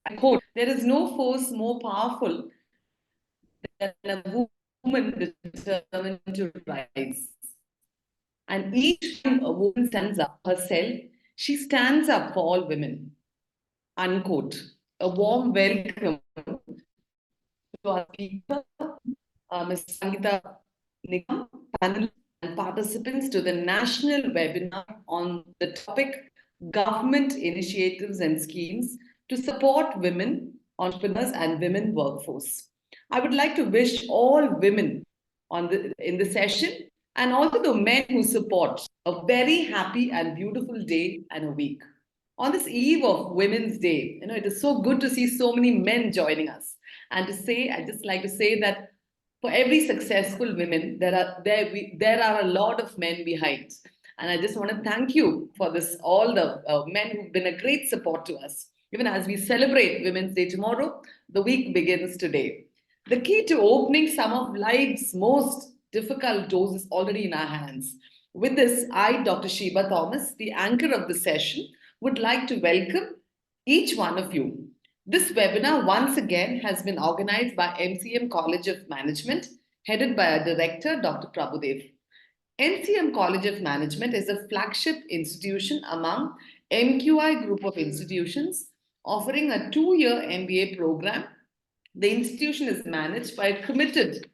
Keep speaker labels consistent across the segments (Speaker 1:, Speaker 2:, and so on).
Speaker 1: I quote, there is no force more powerful than a woman determined to rise. And each time a woman stands up herself, she stands up for all women. Unquote. A warm welcome to our speaker, Ms. Sangeetha Nikkam, panel and participants to the national webinar on the topic Government Initiatives and Schemes to Support Women Entrepreneurs and Women Workforce. I would like to wish all women in the session and also the men who support a very happy and beautiful day and a week. On this eve of Women's Day, it is so good to see so many men joining us. And I just like to say that for every successful woman, there are a lot of men behind. And I just want to thank you for this, all the men who've been a great support to us. Even as we celebrate Women's Day tomorrow, the week begins today. The key to opening some of life's most difficult doors is already in our hands. With this, I, Dr. Sheba Thomas, the anchor of the session, would like to welcome each one of you. This webinar, once again, has been organized by MCM College of Management, headed by our director, Dr. Prabhu Dev. MCM College of Management is a flagship institution among MQI group of institutions offering a 2-year MBA program. The institution is managed by a committed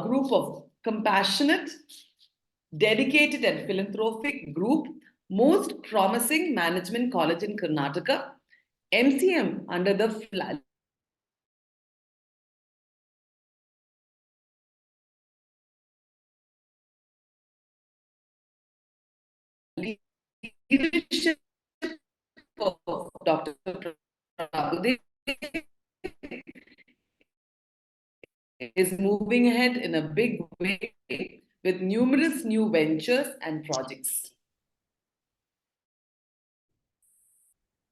Speaker 1: group of compassionate, dedicated and philanthropic group, most promising management college in Karnataka. MCM under the leadership of Dr. Prabhu Dev is moving ahead in a big way with numerous new ventures and projects.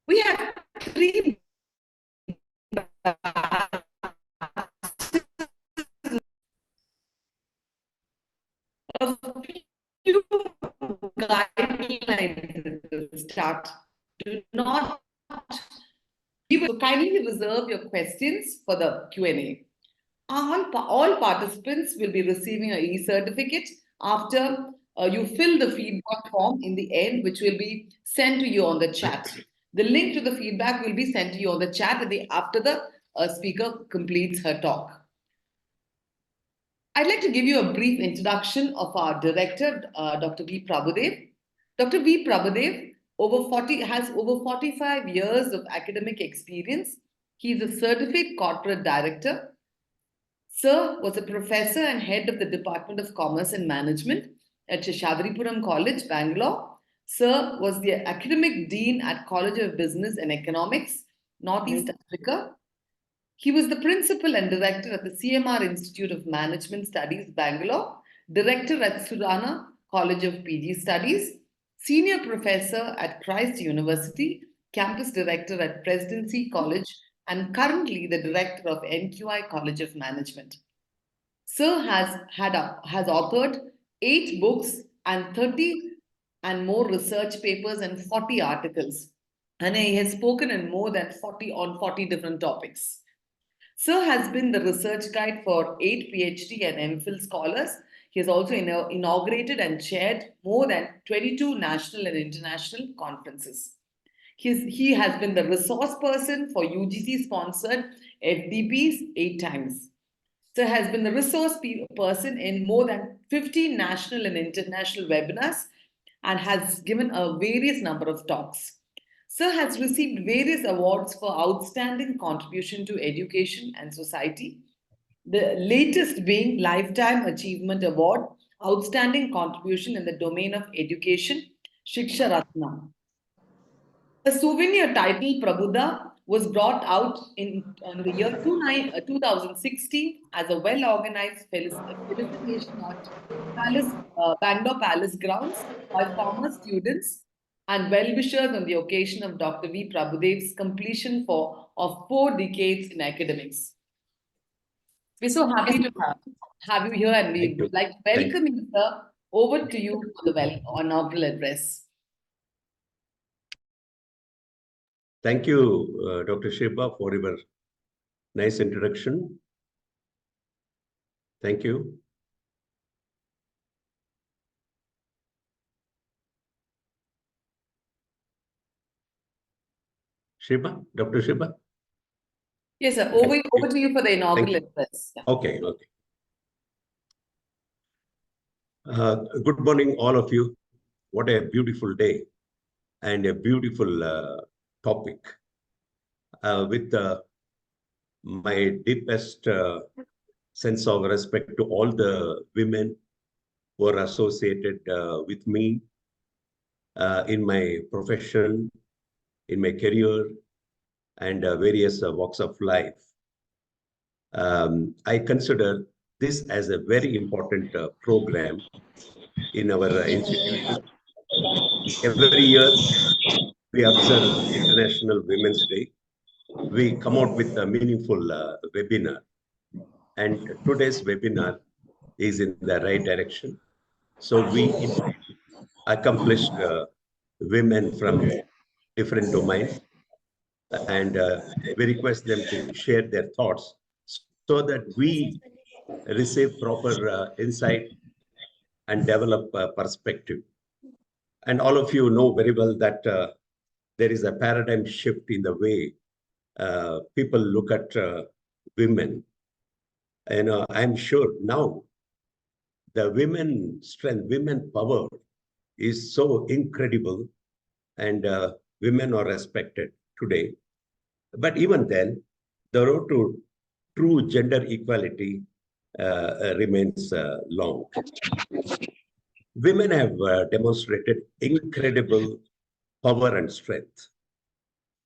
Speaker 1: We have 3 a few guidelines to start. Do not so kindly reserve your questions for the Q&A. All participants will be receiving an e-certificate after you fill the feedback form in the end, which will be sent to you on the chat. The link to the feedback will be sent to you on the chat after the speaker completes her talk. I'd like to give you a brief introduction of our director, Dr. V. Prabhu Dev. Dr. V. Prabhu Dev has over 45 years of academic experience. He is a certified corporate director. Sir was a professor and head of the Department of Commerce and Management at Sheshadripuram College, Bangalore. Sir was the academic dean at College of Business and Economics, Northeast Africa. He was the principal and director at the CMR Institute of Management Studies, Bangalore, director at Surana College of PG Studies, senior professor at Christ University, campus director at Presidency College, and currently the director of NQI College of Management. Sir has authored 8 books and 30 and more research papers and 40 articles. And he has spoken in more than 40 different topics. Sir has been the research guide for 8 PhD and MPhil scholars. He has also inaugurated and chaired more than 22 national and international conferences. He has been the resource person for UGC-sponsored FDPs 8 times. Sir has been the resource person in more than 15 national and international webinars and has given a various number of talks. Sir has received various awards for outstanding contribution to education and society. The latest being Lifetime Achievement Award, Outstanding Contribution in the Domain of Education, Shiksha Ratna. The souvenir title Prabhuda was brought out in the year 2016 as a well-organized felicitation at Bangalore Palace grounds by former students and well-wishers on the occasion of Dr. V. Prabhudev's completion of 4 decades in academics. We're so happy to have you here, and we would like to welcome you, sir. Over to you for the inaugural address.
Speaker 2: Thank you, Dr. Sheba, for your nice introduction. Thank you. Sheba, Dr. Sheba?
Speaker 1: Yes, sir. Over to you for the inaugural address.
Speaker 2: Yeah. Okay. Good morning, all of you. What a beautiful day and a beautiful topic. With my deepest sense of respect to all the women who are associated with me in my profession, in my career, and various walks of life. I consider this as a very important program in our institution. Every year, we observe International Women's Day. We come out with a meaningful webinar. And today's webinar is in the right direction. So we invite accomplished women from different domains, and we request them to share their thoughts so that we receive proper insight and develop perspective. And all of you know very well that there is a paradigm shift in the way people look at women. And I'm sure now the women strength, women power is so incredible, and women are respected today. But even then, the road to true gender equality remains long. Women have demonstrated incredible power and strength.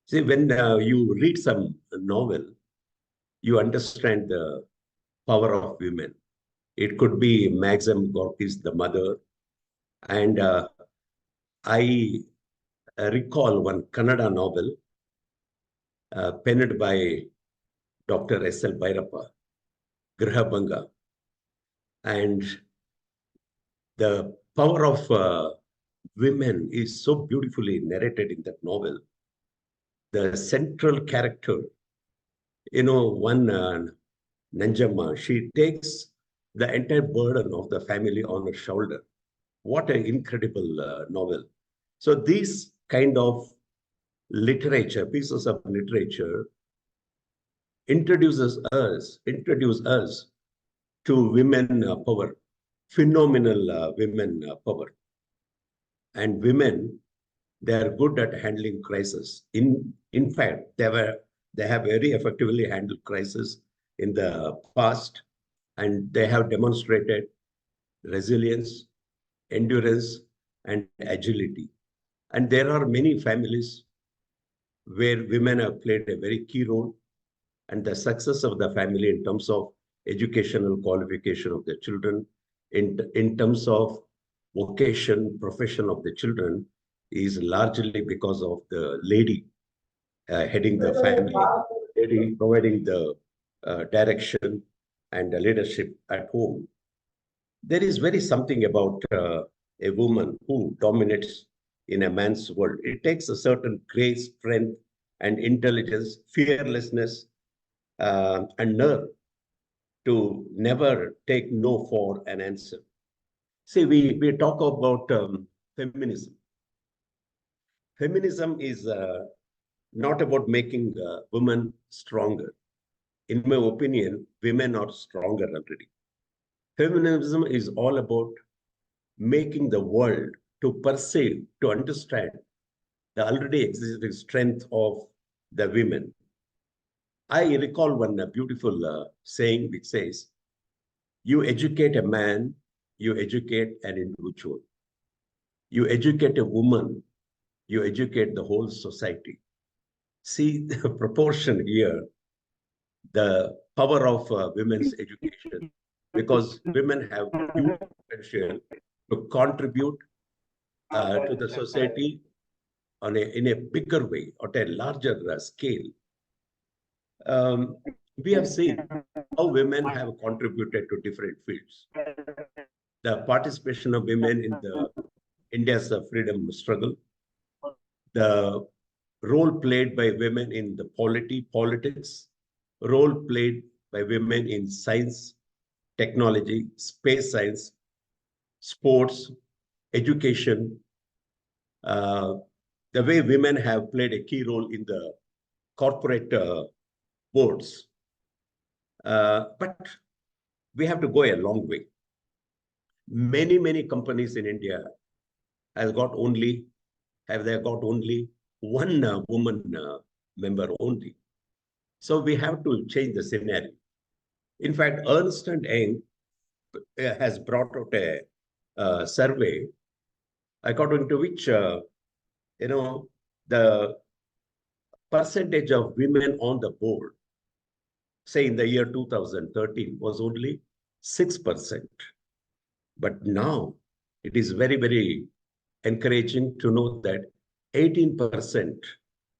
Speaker 2: See, when you read some novel, you understand the power of women. It could be Maxim Gorky's The Mother, and I recall one Kannada novel penned by Dr. S.L. Bhairappa, Grihabanga, and the power of women is so beautifully narrated in that novel. The central character, one Nanjamma, she takes the entire burden of the family on her shoulder. What an incredible novel. So these kind of literature, pieces of literature, introduce us to women power, phenomenal women power. And women, they are good at handling crisis. In fact, they have very effectively handled crisis in the past, and they have demonstrated resilience, endurance, and agility. And there are many families where women have played a very key role, and the success of the family in terms of educational qualification of the children, in terms of vocation, profession of the children, is largely because of the lady heading the family, lady providing the direction and the leadership at home. There is very something about a woman who dominates in a man's world. It takes a certain grace, strength, and intelligence, fearlessness, and nerve to never take no for an answer. See, we talk about feminism. Feminism is not about making women stronger. In my opinion, women are stronger already. Feminism is all about making the world to perceive, to understand the already existing strength of the women. I recall one beautiful saying which says, you educate a man, you educate an individual. You educate a woman, you educate the whole society. See the proportion here, the power of women's education, because women have huge potential to contribute to the society in a bigger way, or at a larger scale. We have seen how women have contributed to different fields. The participation of women in the India's freedom struggle, the role played by women in the politics, role played by women in science, technology, space science, sports, education, uh, the way women have played a key role in the corporate boards. But we have to go a long way. Many companies in India have got only one woman member only. So we have to change the scenario. In fact, Ernst and Young has brought out a survey according to which the percentage of women on the board, say in the year 2013, was only 6%. But now it is very encouraging to know that 18%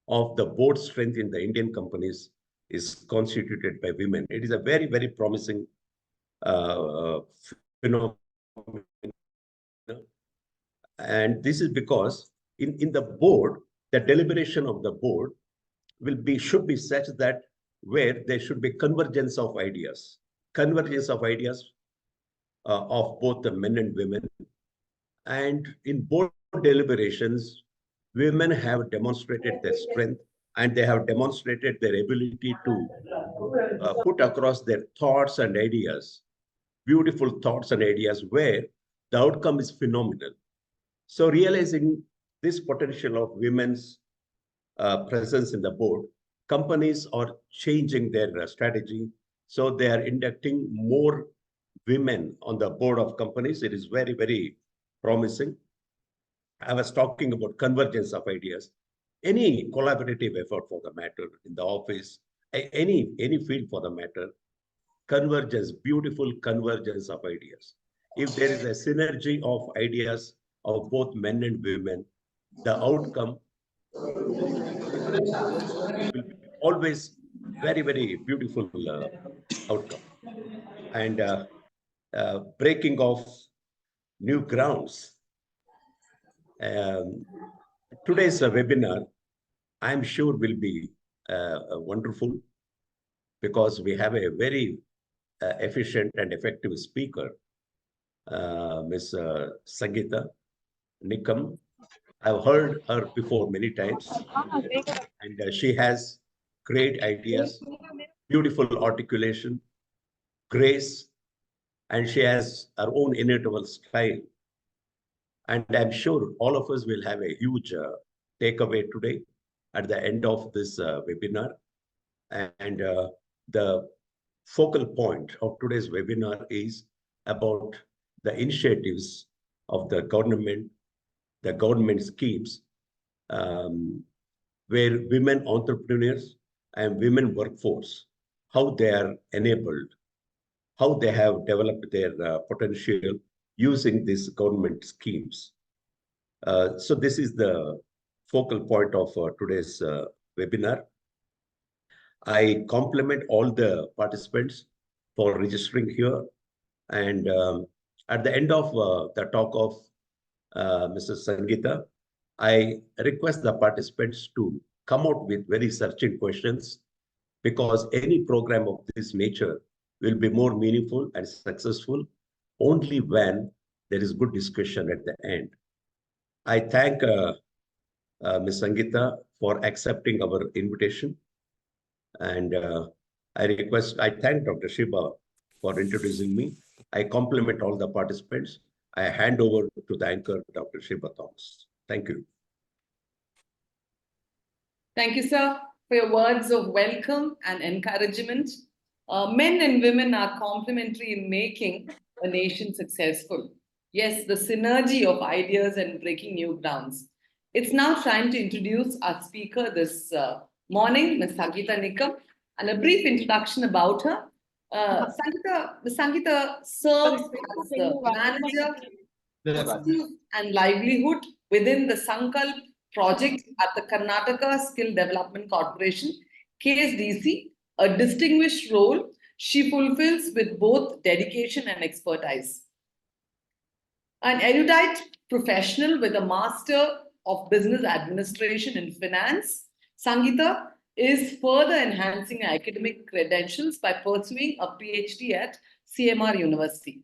Speaker 2: of the board strength in the Indian companies is constituted by women. It is a very promising phenomenon. And this is because in the board, the deliberation of the board should be such that where there should be convergence of ideas of both the men and women. And in board deliberations, women have demonstrated their strength and they have demonstrated their ability to put across their thoughts and ideas, beautiful thoughts and ideas where the outcome is phenomenal. So realizing this potential of women's presence in the board, companies are changing their strategy. So they are inducting more women on the board of companies. It is very promising. I was talking about convergence of ideas. Any collaborative effort for the matter in the office, any field for the matter, convergence, beautiful convergence of ideas. If there is a synergy of ideas of both men and women, the outcome will be always very beautiful outcome. And breaking of new grounds. Today's webinar, I'm sure will be wonderful because we have a very efficient and effective speaker, Ms. Sangeetha Nikkam. I've heard her before many times, and she has great ideas, beautiful articulation, grace, and she has her own inimitable style. And I'm sure all of us will have a huge takeaway today at the end of this webinar. And the focal point of today's webinar is about the initiatives of the government schemes, where women entrepreneurs and women workforce, how they are enabled, how they have developed their potential using these government schemes. So this is the focal point of today's webinar. I compliment all the participants for registering here. And at the end of the talk of Mrs. Sangeetha, I request the participants to come out with very searching questions, because any program of this nature will be more meaningful and successful only when there is good discussion at the end. I thank Ms. Sangeetha for accepting our invitation. And I thank Dr. Shiba for introducing me. I compliment all the participants. I hand over to the anchor, Dr. Shiba Thomas. Thank you.
Speaker 1: Thank you, sir, for your words of welcome and encouragement. Men and women are complementary in making a nation successful. Yes, the synergy of ideas and breaking new grounds. It's now time to introduce our speaker this morning, Ms. Sangeetha Nikkam, and a brief introduction about her. Sangeetha serves as the manager of skills and livelihood within the SANKALP project at the Karnataka Skill Development Corporation, KSDC, a distinguished role she fulfills with both dedication and expertise. An erudite professional with a Master of Business Administration in Finance Sangeetha is further enhancing her academic credentials by pursuing a PhD at CMR University.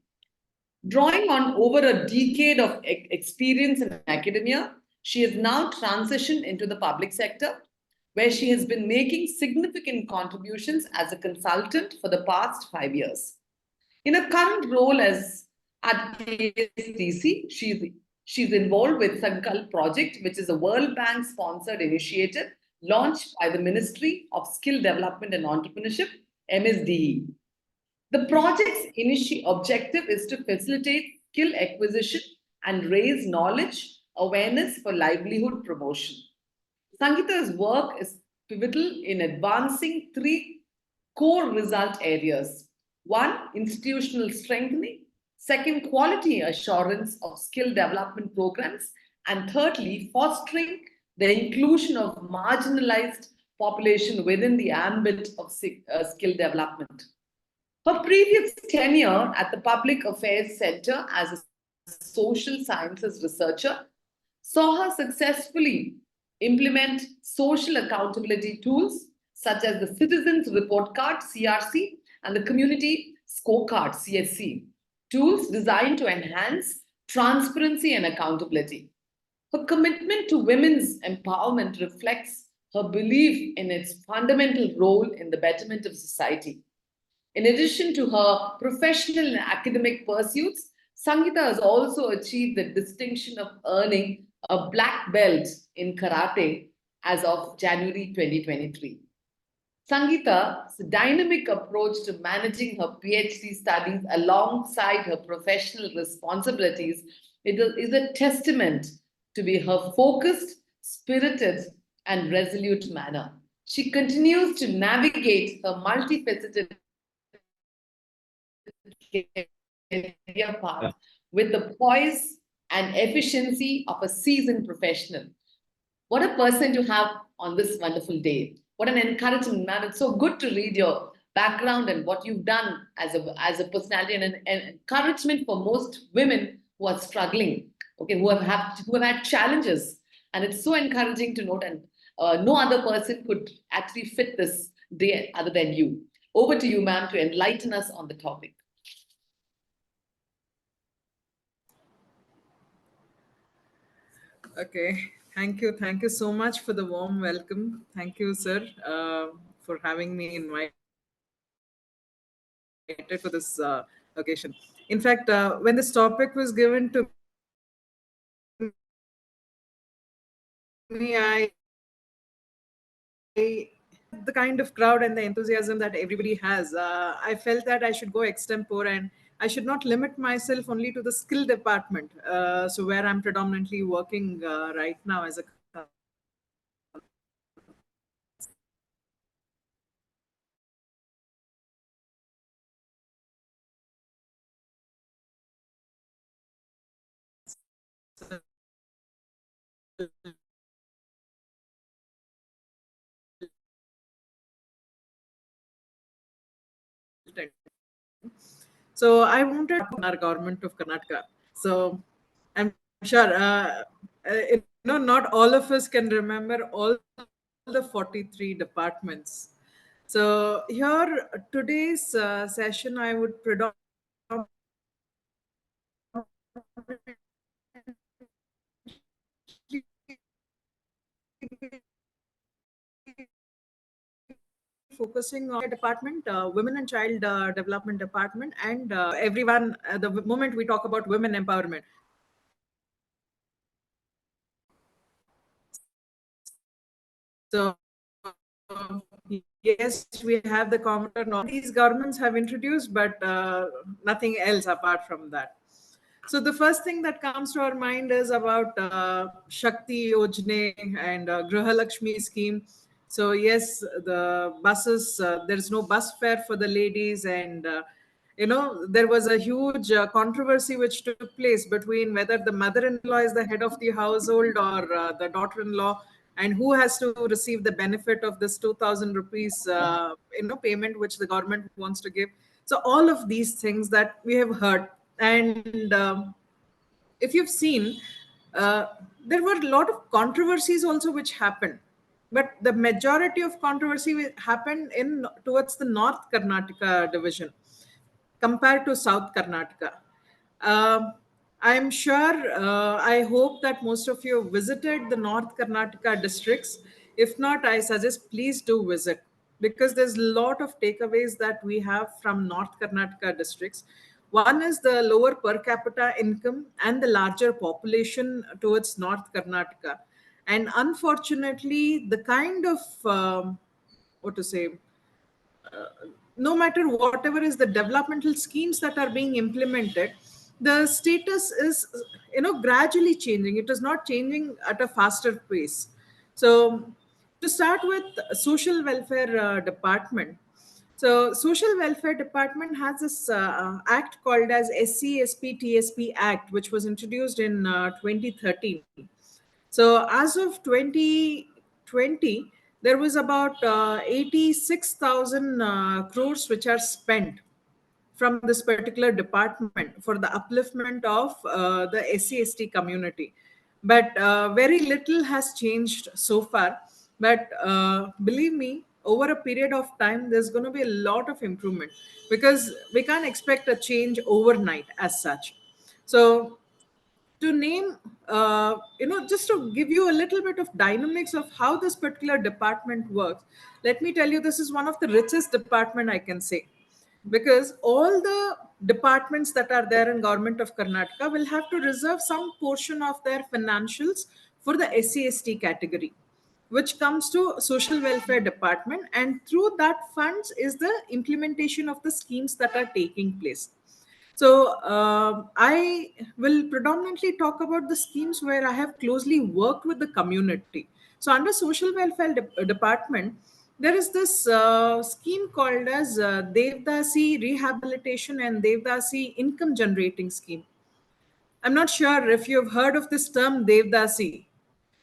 Speaker 1: Drawing on over a decade of experience in academia, she has now transitioned into the public sector, where she has been making significant contributions as a consultant for the past 5 years. In her current role as at KSDC, she's involved with SANKALP project, which is a World Bank sponsored initiative launched by the Ministry of Skill Development and Entrepreneurship, MSDE. The project's objective is to facilitate skill acquisition and raise knowledge awareness for livelihood promotion. Sangeetha's work is pivotal in advancing three core result areas. One, institutional strengthening. Second, quality assurance of skill development programs. And thirdly, fostering the inclusion of marginalized population within the ambit of skill development. Her previous tenure at the Public Affairs Center as a social sciences researcher saw her successfully implement social accountability tools such as the Citizens Report Card, CRC, and the Community Scorecard, CSC, tools designed to enhance transparency and accountability. Her commitment to women's empowerment reflects her belief in its fundamental role in the betterment of society. In addition to her professional and academic pursuits, Sangeetha has also achieved the distinction of earning a black belt in karate as of January 2023. Sangeetha's dynamic approach to managing her PhD studies alongside her professional responsibilities is a testament to be her focused, spirited, and resolute manner. She continues to navigate her multifaceted career path with the poise and efficiency of a seasoned professional. What a person to have on this wonderful day. What an encouragement, man. It's so good to read your background and what you've done as a personality, and an encouragement for most women who are struggling, okay, who have had challenges. And it's so encouraging to note, and no other person could actually fit this day other than you. Over to you, ma'am, to enlighten us on the topic.
Speaker 3: Okay, thank you. Thank you so much for the warm welcome. Thank you, sir, for having me invited for this occasion. In fact, when this topic was given to me, I the kind of crowd and the enthusiasm that everybody has, I felt that I should go extempore and I should not limit myself only to the skill department. So where I'm predominantly working right now as a So I wanted our government of Karnataka. So I'm sure, not all of us can remember all the 43 departments. So here, today's session, I would predominantly focusing on department, women and child development department, and everyone. The moment we talk about women empowerment, so yes, we have the common. These governments have introduced, but nothing else apart from that. So the first thing that comes to our mind is about Shakti Yojane and Griha Lakshmi scheme. So yes, the buses, there is no bus fare for the ladies, and there was a huge controversy which took place between whether the mother-in-law is the head of the household or the daughter-in-law, and who has to receive the benefit of this 2,000 rupees payment which the government wants to give. So all of these things that we have heard, and if you've seen, there were a lot of controversies also which happened. but the majority of controversy happened in towards the North Karnataka division compared to South Karnataka. I'm sure, I hope that most of you visited the North Karnataka districts. If not, I suggest please do visit, because there's a lot of takeaways that we have from North Karnataka districts. One is the lower per capita income and the larger population towards North Karnataka. And unfortunately, the kind of, what to say, no matter whatever is the developmental schemes that are being implemented, the status is, gradually changing. It is not changing at a faster pace. So to start with, social welfare department. So social welfare department has this act called as SC Act, which was introduced in 2013. So as of 2020, there was about 86,000 crores which are spent from this particular department for the upliftment of the SC/ST community. But very little has changed so far. But believe me, over a period of time, there's going to be a lot of improvement, because we can't expect a change overnight as such. So to name, just to give you a little bit of dynamics of how this particular department works, let me tell you, this is one of the richest department, I can say, because all the departments that are there in government of Karnataka will have to reserve some portion of their financials for the SC/ST category, which comes to social welfare department, and through that funds is the implementation of the schemes that are taking place. So I will predominantly talk about the schemes where I have closely worked with the community. So under social welfare department, there is this scheme called as Devdasi Rehabilitation and Devdasi Income Generating Scheme. I'm not sure if you've heard of this term Devdasi.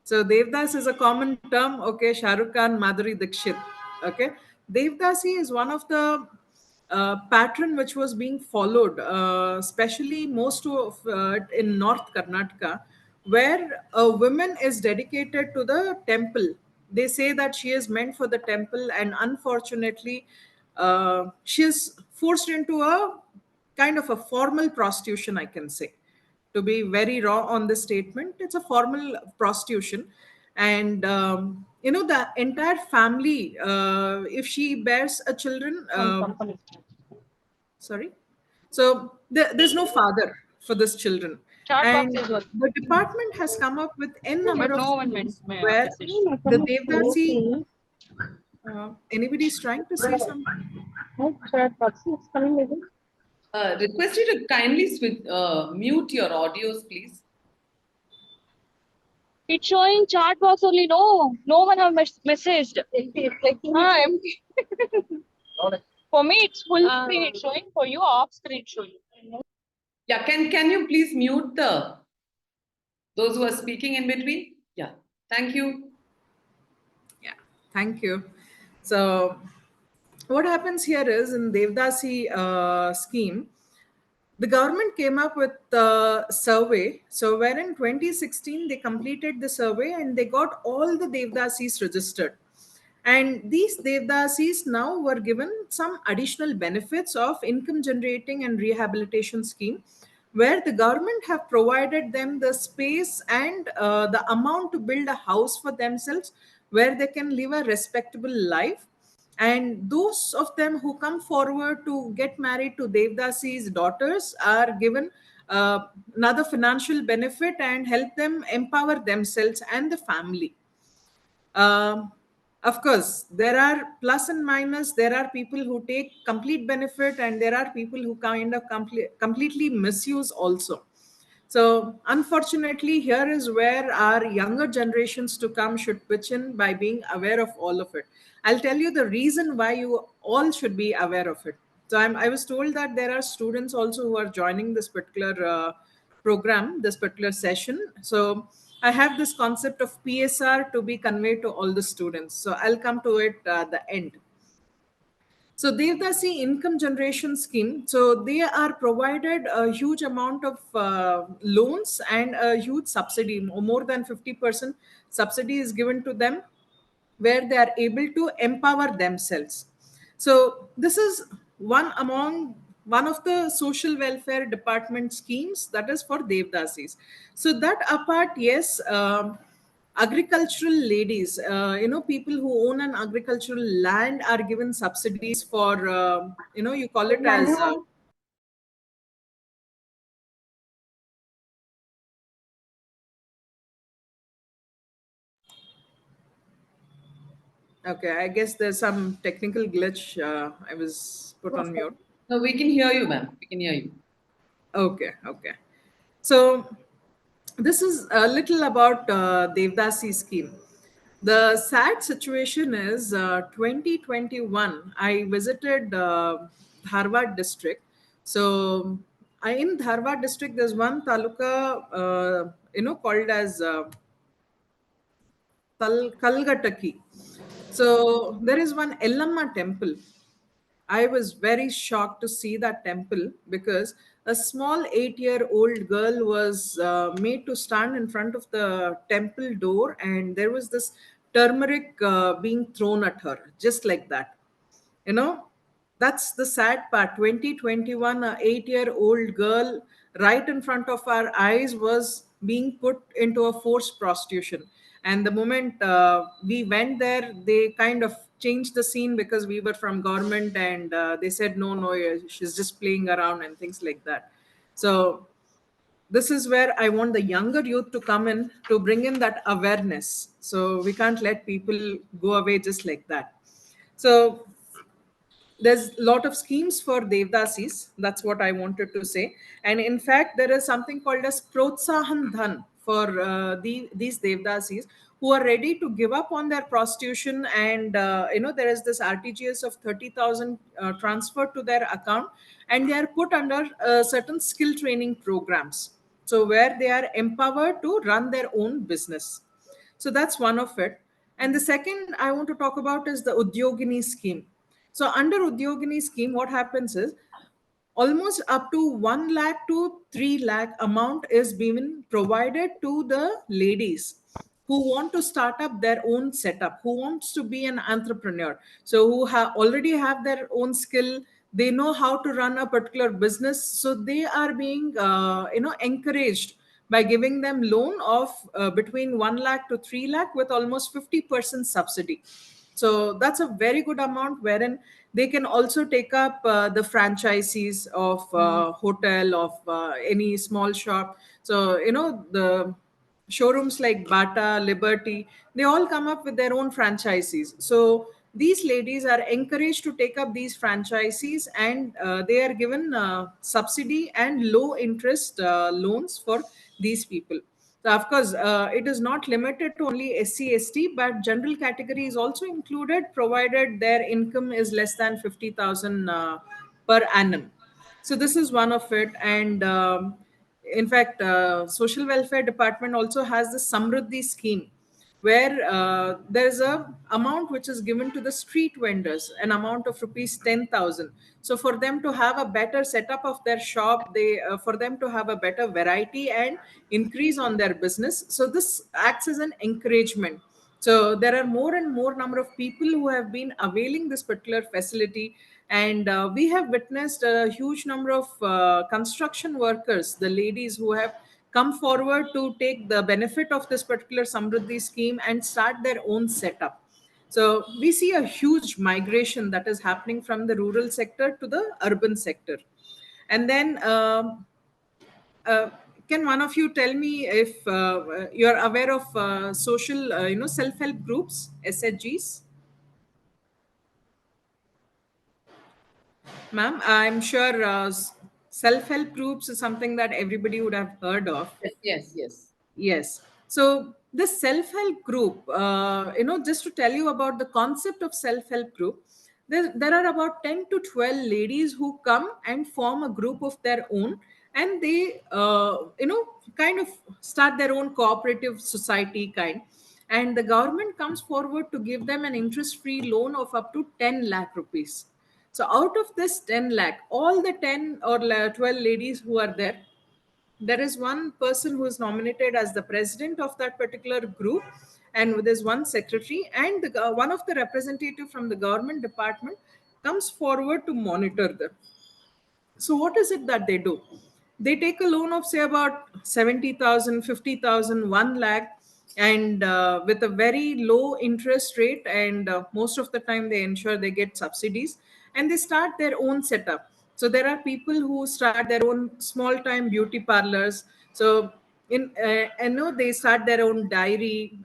Speaker 3: So Devdas is a common term. Okay, Shah Rukh Khan, Madhuri Dixit. Okay, Devdasi is one of the pattern which was being followed, especially most of in North Karnataka, where a woman is dedicated to the temple. They say that she is meant for the temple, and unfortunately, she is forced into a kind of a formal prostitution, I can say. To be very raw on this statement, it's a formal prostitution. And the entire family, if she bears a children, sorry, so there's no father for this children.
Speaker 4: Chat box
Speaker 3: And
Speaker 4: is what.
Speaker 3: the department has come up with n number
Speaker 4: But
Speaker 3: of
Speaker 4: no one
Speaker 3: schemes where
Speaker 4: messaged.
Speaker 3: the Devdasi, anybody is trying to say something.
Speaker 4: Chat box is coming again.
Speaker 1: Request you to kindly mute your audios, please.
Speaker 4: It's showing chat box only. No one have messaged. Empty. For me, it's full screen. It's showing. For you, off screen showing.
Speaker 1: Yeah, can you please mute those who are speaking in between? Yeah, thank you.
Speaker 3: Yeah, thank you. So what happens here is, in Devdasi scheme, the government came up with a survey. So where in 2016 they completed the survey and they got all the Devdasis registered. And these Devdasis now were given some additional benefits of income generating and rehabilitation scheme, where the government have provided them the space and the amount to build a house for themselves, where they can live a respectable life. And those of them who come forward to get married to Devdasi's daughters are given another financial benefit and help them empower themselves and the family. Um, of course, there are plus and minus. There are people who take complete benefit, and there are people who kind of completely misuse also. So, unfortunately, here is where our younger generations to come should pitch in by being aware of all of it. I'll tell you the reason why you all should be aware of it. So, I was told that there are students also who are joining this particular program, this particular session. So, I have this concept of PSR to be conveyed to all the students. So, I'll come to it at the end. So Devdasi income generation scheme. So they are provided a huge amount of loans and a huge subsidy. More than 50% subsidy is given to them, where they are able to empower themselves. So this is one of the social welfare department schemes that is for Devdasis. So that apart, yes, agricultural ladies, people who own an agricultural land are given subsidies for, you call it as okay, I guess there's some technical glitch. I was put on mute.
Speaker 1: No, we can hear you, ma'am. We can hear you.
Speaker 3: Okay, okay. So this is a little about Devdasi scheme. The sad situation is 2021. I visited Dharwad district. So in Dharwad district, there's one taluka, called as Kalgataki. So there is one Ellamma temple. I was very shocked to see that temple because a small 8-year-old girl was made to stand in front of the temple door, and there was this turmeric being thrown at her, just like that. You know, that's the sad part. 2021, a 8-year-old girl right in front of our eyes was being put into a forced prostitution. And the moment we went there, they kind of changed the scene because we were from government, and they said, no, no, she's just playing around and things like that. So this is where I want the younger youth to come in to bring in that awareness. So we can't let people go away just like that. So there's a lot of schemes for Devdasis. That's what I wanted to say. And in fact, there is something called as Protsahan Dhan for these Devdasis who are ready to give up on their prostitution. And, there is this RTGS of 30,000 transferred to their account, and they are put under certain skill training programs. So where they are empowered to run their own business. So that's one of it. And the second I want to talk about is the Udyogini scheme. So under Udyogini scheme, what happens is almost up to 1 lakh to 3 lakh amount is being provided to the ladies who want to start up their own setup, who wants to be an entrepreneur. So who already have their own skill, they know how to run a particular business. So they are being, encouraged by giving them loan of between 1 lakh to 3 lakh with almost 50% subsidy. So that's a very good amount wherein they can also take up the franchisees of hotel, of any small shop. So, the showrooms like Bata, Liberty, they all come up with their own franchisees. So these ladies are encouraged to take up these franchisees, and they are given subsidy and low interest loans for these people. So of course, it is not limited to only SC/ST, but general category is also included, provided their income is less than 50,000 per annum. So this is one of it. And in fact, social welfare department also has the Samruddhi scheme, where there's a amount which is given to the street vendors, an amount of rupees 10,000. So for them to have a better setup of their shop, they for them to have a better variety and increase on their business. So this acts as an encouragement. So there are more and more number of people who have been availing this particular facility, and we have witnessed a huge number of construction workers, the ladies who have come forward to take the benefit of this particular Samruddhi scheme and start their own setup. So we see a huge migration that is happening from the rural sector to the urban sector. And then uh, can one of you tell me if you're aware of social, self-help groups, SHGs? Ma'am, I'm sure self-help groups is something that everybody would have heard of.
Speaker 1: Yes, yes, yes.
Speaker 3: Yes. So the self-help group, just to tell you about the concept of self-help group, there are about 10 to 12 ladies who come and form a group of their own, and they, kind of start their own cooperative society kind. And the government comes forward to give them an interest-free loan of up to 10 lakh rupees. So out of this 10 lakh, all the 10 or 12 ladies who are there is one person who is nominated as the president of that particular group, and there's one secretary, and one of the representative from the government department comes forward to monitor them. So what is it that they do? They take a loan of say about 70,000, 50,000, 1 lakh, and with a very low interest rate, and most of the time they ensure they get subsidies, and they start their own setup. So there are people who start their own small time beauty parlors. So in I know they start their own dairy,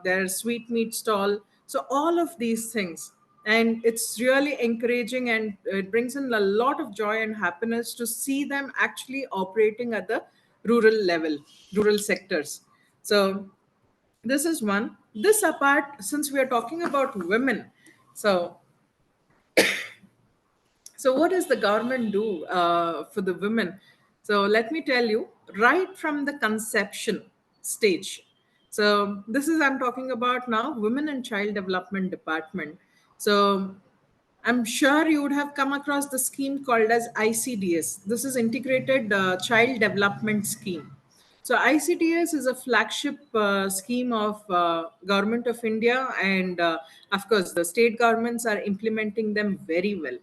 Speaker 3: their sweet meat stall. So all of these things, and it's really encouraging, and it brings in a lot of joy and happiness to see them actually operating at the rural level, rural sectors. So this is one. This apart, since we are talking about women, so what does the government do for the women? So let me tell you, right from the conception stage. So this is, I'm talking about now Women and Child Development Department. So I'm sure you would have come across the scheme called as ICDS. This is Integrated Child Development Scheme. So ICDS is a flagship scheme of Government of India, and of course the state governments are implementing them very well.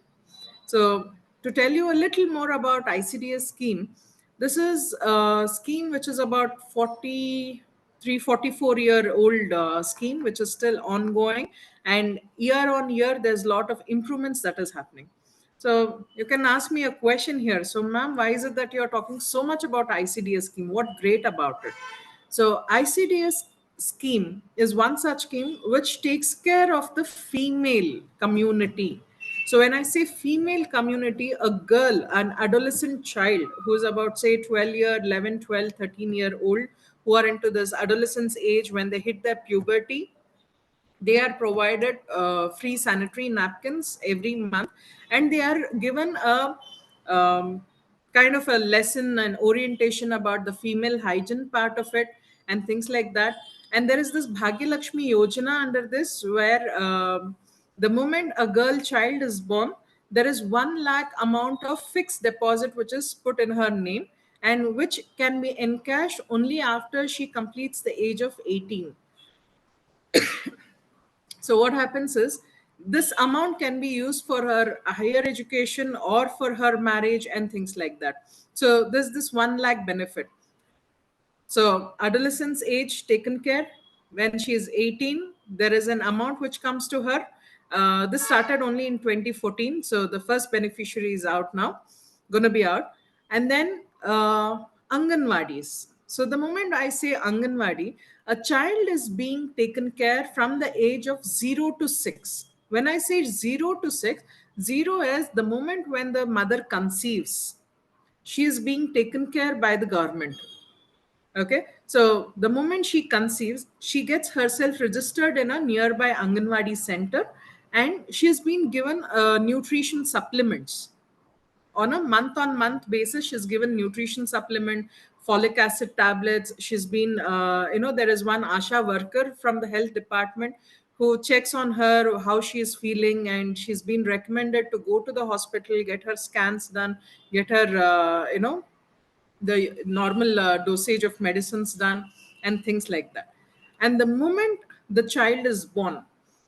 Speaker 3: So, to tell you a little more about ICDS scheme, this is a scheme which is about 43, 44-year old scheme, which is still ongoing. And year on year, there's a lot of improvements that is happening. So, you can ask me a question here. So, ma'am, why is it that you're talking so much about ICDS scheme? What great about it? So ICDS scheme is one such scheme which takes care of the female community. So when I say female community, a girl, an adolescent child who is about say 12 year, 11, 12, 13-year old, who are into this adolescence age when they hit their puberty, they are provided free sanitary napkins every month, and they are given a kind of a lesson and orientation about the female hygiene part of it and things like that. And there is this Bhagya Lakshmi Yojana under this, where the moment a girl child is born, there is 1 lakh amount of fixed deposit which is put in her name, and which can be encashed only after she completes the age of 18. So what happens is, this amount can be used for her higher education or for her marriage and things like that. So there's this 1 lakh benefit. So adolescence age taken care. When she is 18, there is an amount which comes to her. This started only in 2014. So the first beneficiary is out now, going to be out. And then Anganwadis. So the moment I say Anganwadi, a child is being taken care from the age of 0 to 6. When I say 0 to 6, 0 is the moment when the mother conceives. She is being taken care by the government. Okay, so the moment she conceives, she gets herself registered in a nearby Anganwadi center, and she has been given nutrition supplements on a month on month basis. She's given nutrition supplement, folic acid tablets. She's been there is one asha worker from the health department who checks on her how she is feeling, and she's been recommended to go to the hospital, get her scans done, get her the normal dosage of medicines done, and things like that. And the moment the child is born,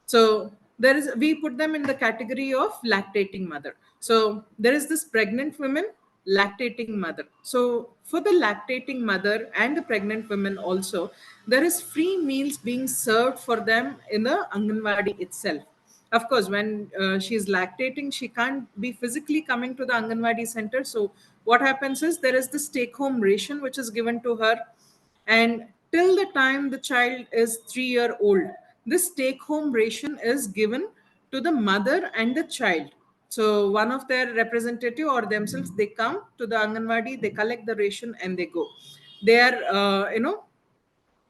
Speaker 3: so there is, we put them in the category of lactating mother. So there is this pregnant women, lactating mother. So for the lactating mother and the pregnant women also, there is free meals being served for them in the Anganwadi itself. Of course, when she is lactating, she can't be physically coming to the Anganwadi center. So what happens is, there is this take home ration which is given to her, and till the time the child is 3 year old, this take home ration is given to the mother and the child. So one of their representative or themselves, they come to the Anganwadi, they collect the ration and they go. They are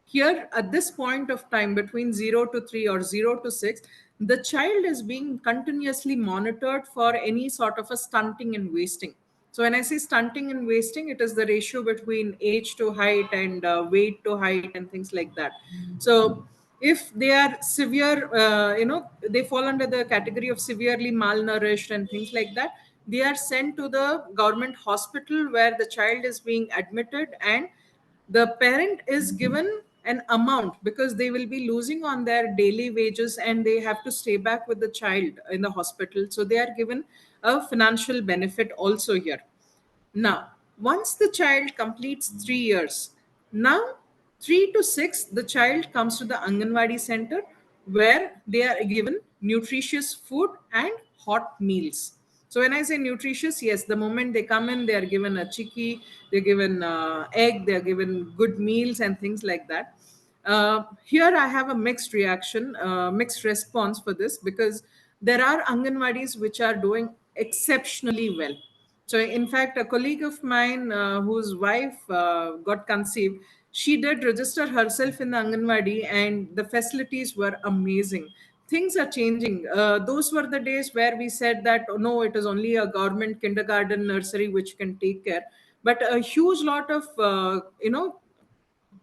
Speaker 3: here at this point of time between 0 to 3 or 0 to 6, the child is being continuously monitored for any sort of a stunting and wasting. So when I say stunting and wasting, it is the ratio between age to height and weight to height and things like that. So if they are severe, they fall under the category of severely malnourished and things like that, they are sent to the government hospital where the child is being admitted, and the parent is given an amount, because they will be losing on their daily wages and they have to stay back with the child in the hospital. So they are given a financial benefit also here. Now, once the child completes 3 years, now 3 to 6, the child comes to the Anganwadi center where they are given nutritious food and hot meals. So when I say nutritious, yes, the moment they come in, they are given a chikki, they're given egg, they are given good meals and things like that. Here I have a mixed reaction, mixed response for this, because there are Anganwadis which are doing exceptionally well. So, in fact, a colleague of mine whose wife got conceived, she did register herself in the Anganwadi, and the facilities were amazing. Things are changing. Those were the days where we said that, oh, no, it is only a government kindergarten nursery which can take care. But a huge lot of,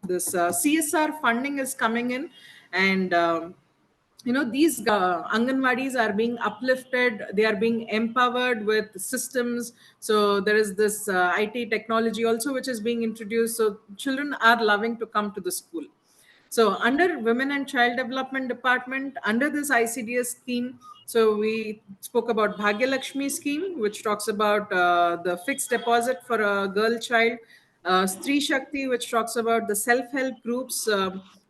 Speaker 3: this CSR funding is coming in, and these Anganwadis are being uplifted, they are being empowered with systems. So there is this IT technology also which is being introduced, so children are loving to come to the school. So under Women and Child Development Department, under this ICDS scheme, so we spoke about Bhagya Lakshmi scheme, which talks about the fixed deposit for a girl child. Stree Shakti, which talks about the self-help groups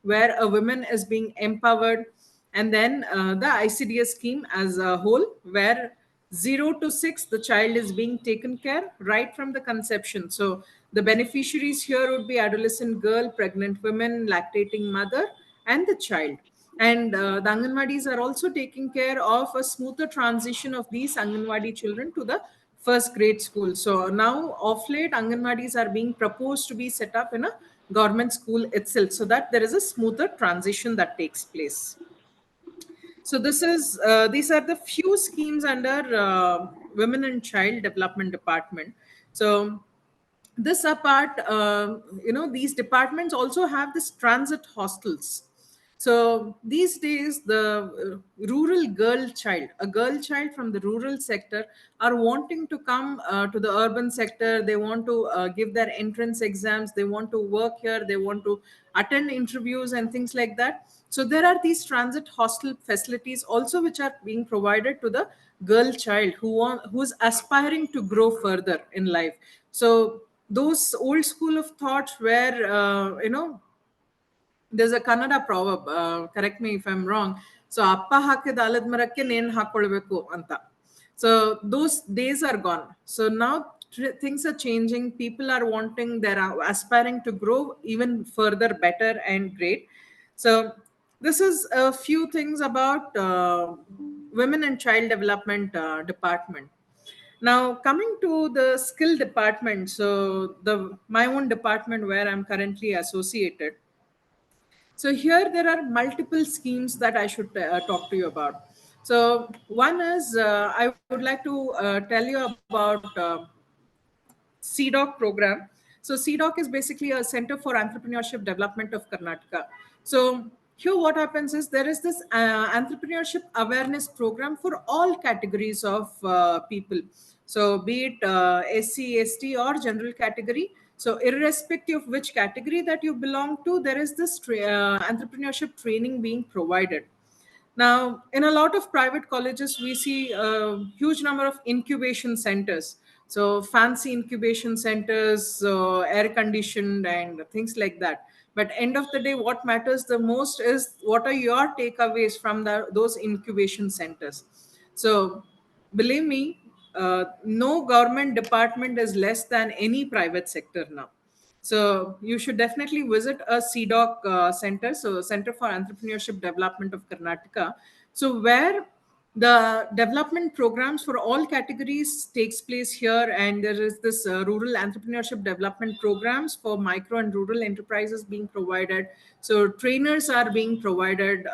Speaker 3: where a woman is being empowered. And then the ICDS scheme as a whole, where 0 to 6, the child is being taken care right from the conception. So the beneficiaries here would be adolescent girl, pregnant women, lactating mother, and the child. And the Anganwadis are also taking care of a smoother transition of these Anganwadi children to the first grade school. So now, of late, Anganwadis are being proposed to be set up in a government school itself, so that there is a smoother transition that takes place. So these are the few schemes under Women and Child Development Department. So this apart, these departments also have this transit hostels. So these days, the rural a girl child from the rural sector, are wanting to come to the urban sector. They want to give their entrance exams. They want to work here. They want to attend interviews and things like that. So there are these transit hostel facilities also, which are being provided to the girl child who's aspiring to grow further in life. So those old school of thoughts where there's a Kannada proverb, correct me if I'm wrong. So appa hakid alad marakke nen hakolbeku anta. So those days are gone. So now things are changing. People are wanting, they're aspiring to grow even further, better and great. So this is a few things about Women and Child Development Department. Now, coming to the skill department, so the my own department where I'm currently associated. So here there are multiple schemes that I should talk to you about. So one is I would like to tell you about CDOC program. So CDOC is basically a Center for Entrepreneurship Development of Karnataka. So here what happens is there is this entrepreneurship awareness program for all categories of people. So be it SC, ST or general category. So irrespective of which category that you belong to, there is this entrepreneurship training being provided. Now, in a lot of private colleges, we see a huge number of incubation centers. So, fancy incubation centers, air conditioned, and things like that. But end of the day, what matters the most is what are your takeaways from those incubation centers. So, believe me, no government department is less than any private sector now. So you should definitely visit a CDOC center, so Center for Entrepreneurship Development of Karnataka. So where the development programs for all categories takes place here, and there is this rural entrepreneurship development programs for micro and rural enterprises being provided. So trainers are being provided.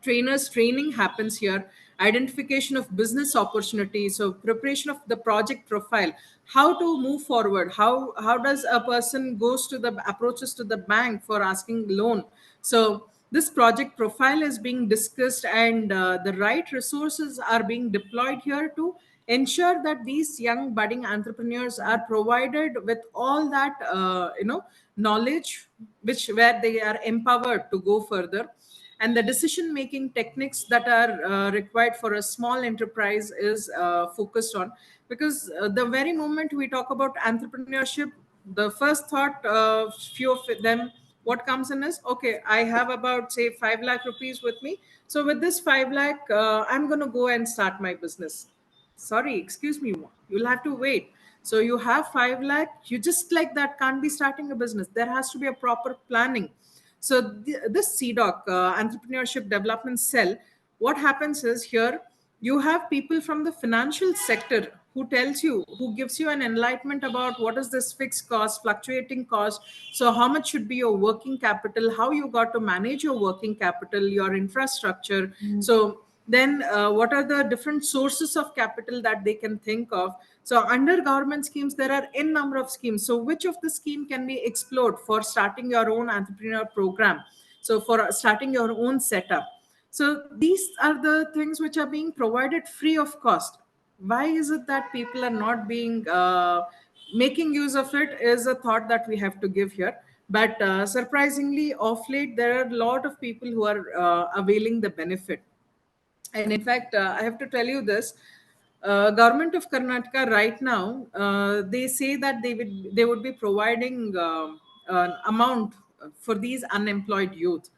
Speaker 3: Trainers training happens here, identification of business opportunities, so preparation of the project profile, how to move forward, how does a person goes to the approaches to the bank for asking loan. So this project profile is being discussed, and the right resources are being deployed here to ensure that these young budding entrepreneurs are provided with all that knowledge, which where they are empowered to go further, and the decision making techniques that are required for a small enterprise is focused on. Because the very moment we talk about entrepreneurship, the first thought, few of them, what comes in is, okay, I have about say 5 lakh rupees with me, so with this 5 lakh I'm going to go and start my business. Sorry, excuse me, you'll have to wait. So you have 5 lakh, you just like that can't be starting a business. There has to be a proper planning. So this CDOC, Entrepreneurship Development Cell, what happens is, here you have people from the financial sector who tells you, who gives you an enlightenment about what is this fixed cost, fluctuating cost. So how much should be your working capital, how you got to manage your working capital, your infrastructure. So then what are the different sources of capital that they can think of. So under government schemes, there are n number of schemes. So which of the scheme can be explored for starting your own entrepreneur program, so for starting your own setup. So these are the things which are being provided free of cost. Why is it that people are not being making use of it, is a thought that we have to give here. But surprisingly, of late, there are a lot of people who are availing the benefit. And in fact, I have to tell you this. Government of Karnataka right now, they say that they would be providing an amount for these unemployed youth.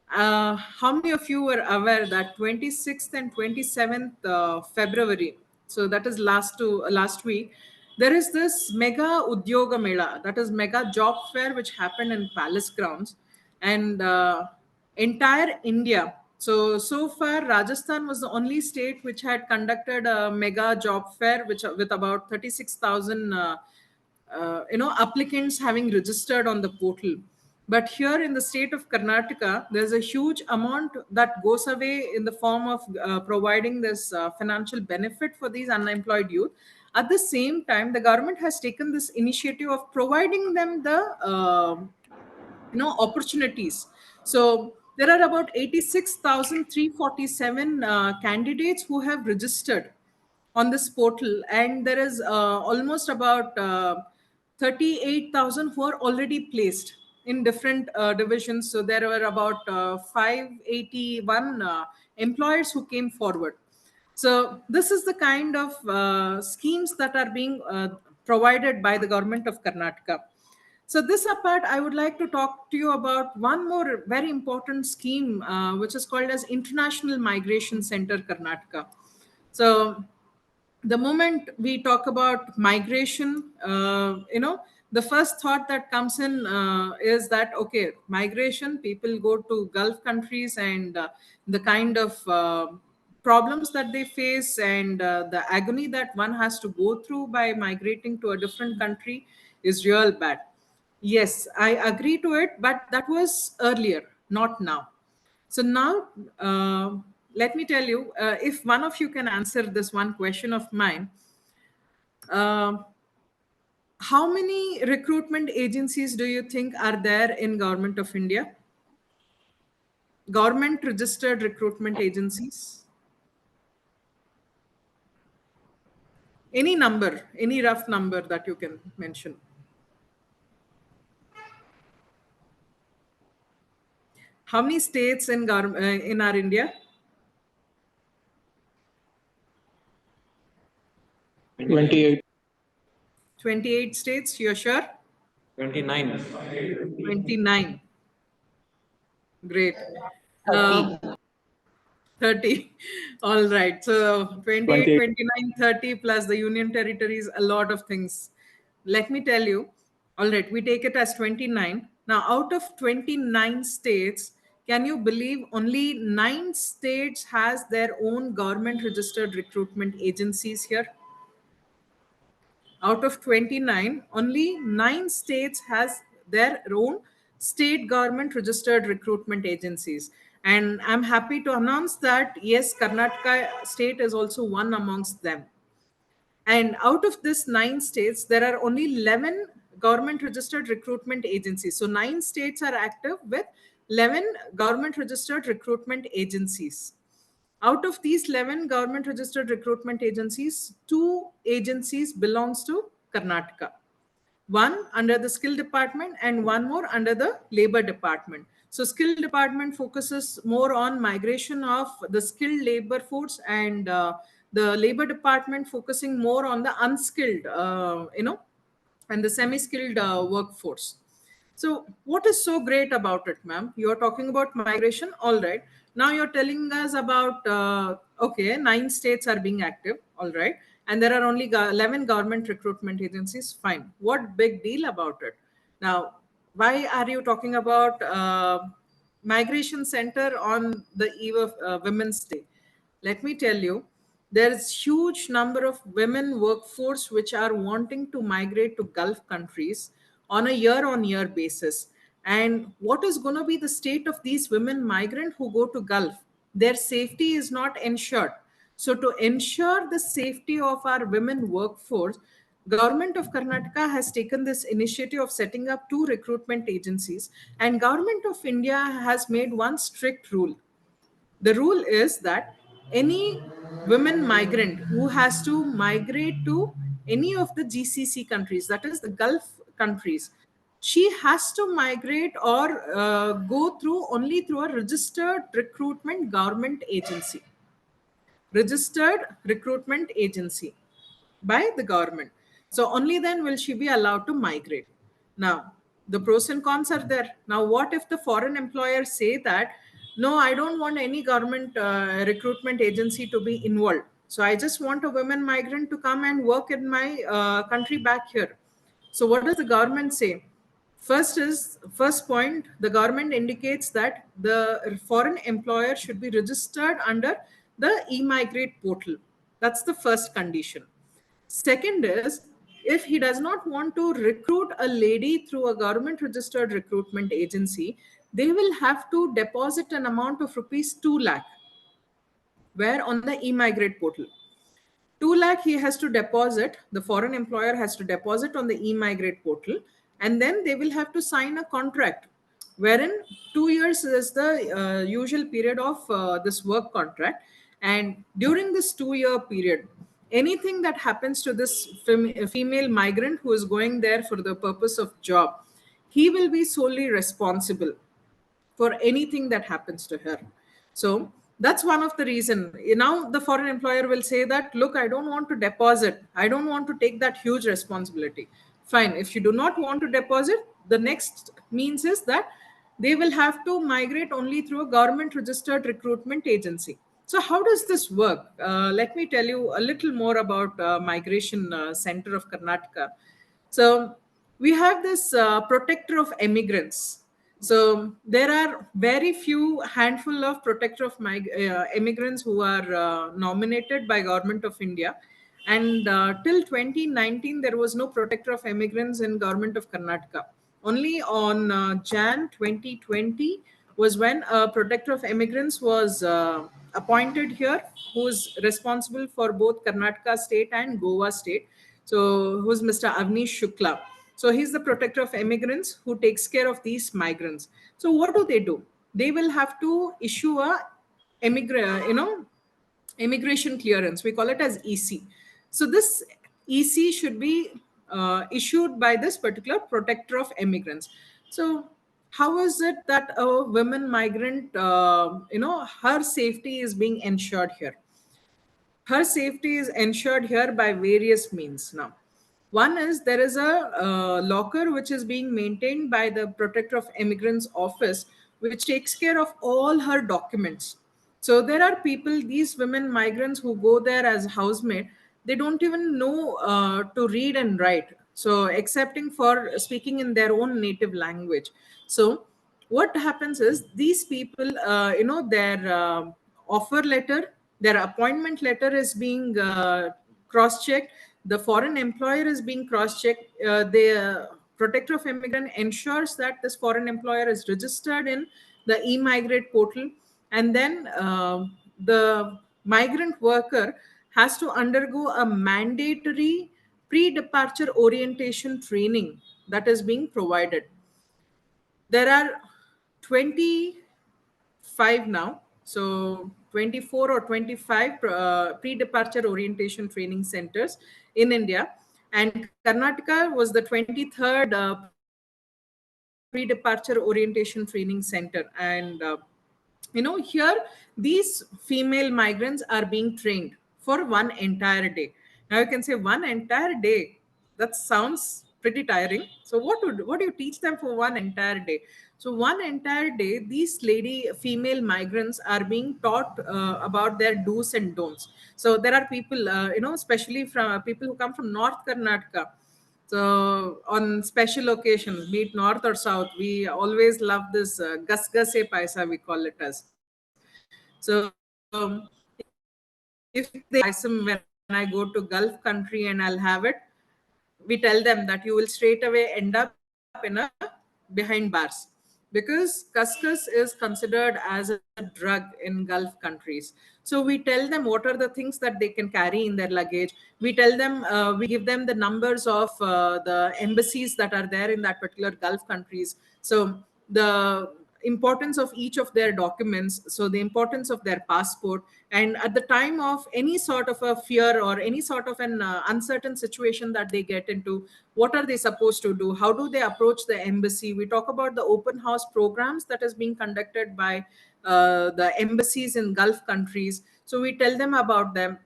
Speaker 3: How many of you were aware that 26th and 27th February, so that is last week, there is this mega Udyoga Mela, that is mega job fair, which happened in Palace grounds, and entire India. So far, Rajasthan was the only state which had conducted a mega job fair, which with about 36,000 applicants having registered on the portal. But here in the state of Karnataka, there's a huge amount that goes away in the form of providing this financial benefit for these unemployed youth. At the same time, the government has taken this initiative of providing them the opportunities. So there are about 86,347 candidates who have registered on this portal, and there is almost about 38,000 who are already placed in different divisions. So there were about 581 employers who came forward. So this is the kind of schemes that are being provided by the government of Karnataka. So this apart, I would like to talk to you about one more very important scheme, which is called as International Migration Center Karnataka. So the moment we talk about migration, the first thought that comes in is that, okay, migration, people go to Gulf countries, and the kind of problems that they face, and the agony that one has to go through by migrating to a different country is real bad. Yes, I agree to it, but that was earlier, not now. So now, let me tell you, if one of you can answer this one question of mine, uh, how many recruitment agencies do you think are there in Government of India? Government registered recruitment agencies? Any number, any rough number that you can mention? How many states in our India?
Speaker 5: 28.
Speaker 3: 28 states, you're sure?
Speaker 5: 29.
Speaker 3: 29. Great.
Speaker 1: 30.
Speaker 3: 30. All right. So 28,
Speaker 5: 28.
Speaker 3: 29, 30 plus the union territories, a lot of things. Let me tell you. All right. We take it as 29. Now, out of 29 states, can you believe only 9 states has their own government registered recruitment agencies here? Out of 29, only 9 states has their own state government registered recruitment agencies. And I'm happy to announce that yes, Karnataka state is also one amongst them. And out of this 9 states, there are only 11 government registered recruitment agencies. So 9 states are active with 11 government registered recruitment agencies. Out of these 11 government registered recruitment agencies, 2 agencies belongs to Karnataka. One under the skill department and one more under the labor department. So skill department focuses more on migration of the skilled labor force, and the labor department focusing more on the unskilled, and the semi-skilled workforce. So what is so great about it, ma'am? You're talking about migration, all right. Now you're telling us about, okay, 9 states are being active, all right. And there are only 11 government recruitment agencies, fine. What big deal about it? Now, why are you talking about migration center on the eve of Women's Day? Let me tell you, there is huge number of women workforce which are wanting to migrate to Gulf countries on a year-on-year basis. And what is going to be the state of these women migrant who go to Gulf? Their safety is not ensured. So to ensure the safety of our women workforce, Government of Karnataka has taken this initiative of setting up 2 recruitment agencies, and Government of India has made one strict rule. The rule is that any women migrant who has to migrate to any of the GCC countries, that is the Gulf countries, she has to migrate or go through only through a registered recruitment government agency. Registered recruitment agency by the government. So only then will she be allowed to migrate. Now, the pros and cons are there. Now, what if the foreign employers say that, no, I don't want any government recruitment agency to be involved. So I just want a women migrant to come and work in my country back here. So what does the government say? First point, the government indicates that the foreign employer should be registered under the e-migrate portal. That's the first condition. Second is, if he does not want to recruit a lady through a government registered recruitment agency, they will have to deposit an amount of rupees 2 lakh, where on the e-migrate portal. 2 lakh he has to deposit, the foreign employer has to deposit on the e-migrate portal, and then they will have to sign a contract wherein 2 years is the usual period of this work contract. And during this 2-year period, anything that happens to this female migrant who is going there for the purpose of job, he will be solely responsible for anything that happens to her. So that's one of the reason. Now the foreign employer will say that, look, I don't want to deposit, I don't want to take that huge responsibility. Fine, if you do not want to deposit, the next means is that they will have to migrate only through a government registered recruitment agency. So how does this work? Let me tell you a little more about Migration Center of Karnataka. So we have this protector of immigrants. So there are very few handful of protector of immigrants who are nominated by Government of India. And till 2019, there was no protector of immigrants in Government of Karnataka. Only on Jan 2020 was when a protector of immigrants was appointed here, who is responsible for both Karnataka state and Goa state. So who's Mr. Avnish Shukla. So he's the protector of immigrants who takes care of these migrants. So what do? They will have to issue a immigration clearance. We call it as EC. So this EC should be issued by this particular protector of immigrants. So how is it that a women migrant, her safety is being ensured here? Her safety is ensured here by various means. Now, one is there is a locker which is being maintained by the protector of immigrants office, which takes care of all her documents. So there are people, these women migrants who go there as housemaid, they don't even know to read and write, so excepting for speaking in their own native language. So what happens is, these people, their offer letter, their appointment letter is being cross-checked, the foreign employer is being cross-checked, the protector of immigrant ensures that this foreign employer is registered in the e-migrate portal, and then the migrant worker has to undergo a mandatory pre-departure orientation training that is being provided. There are 25 now. So 24 or 25 pre-departure orientation training centers in India, and Karnataka was the 23rd pre-departure orientation training center. And here these female migrants are being trained for one entire day. Now you can say one entire day, that sounds pretty tiring. So what do you teach them for one entire day? So one entire day these female migrants are being taught about their do's and don'ts. So there are people, especially from people who come from North Karnataka. So on special occasions, be it north or south, we always love this gas gase paisa, we call it as. So if they paisam when I go to Gulf country and I'll have it, we tell them that you will straight away end up in a behind bars, because cuscus is considered as a drug in Gulf countries. So we tell them what are the things that they can carry in their luggage. We tell them, we give them the numbers of the embassies that are there in that particular Gulf countries. So the importance of each of their documents, so the importance of their passport, and at the time of any sort of a fear or any sort of an uncertain situation that they get into, what are they supposed to do, how do they approach the embassy. We talk about the open house programs that is being conducted by the embassies in Gulf countries. So we tell them about them,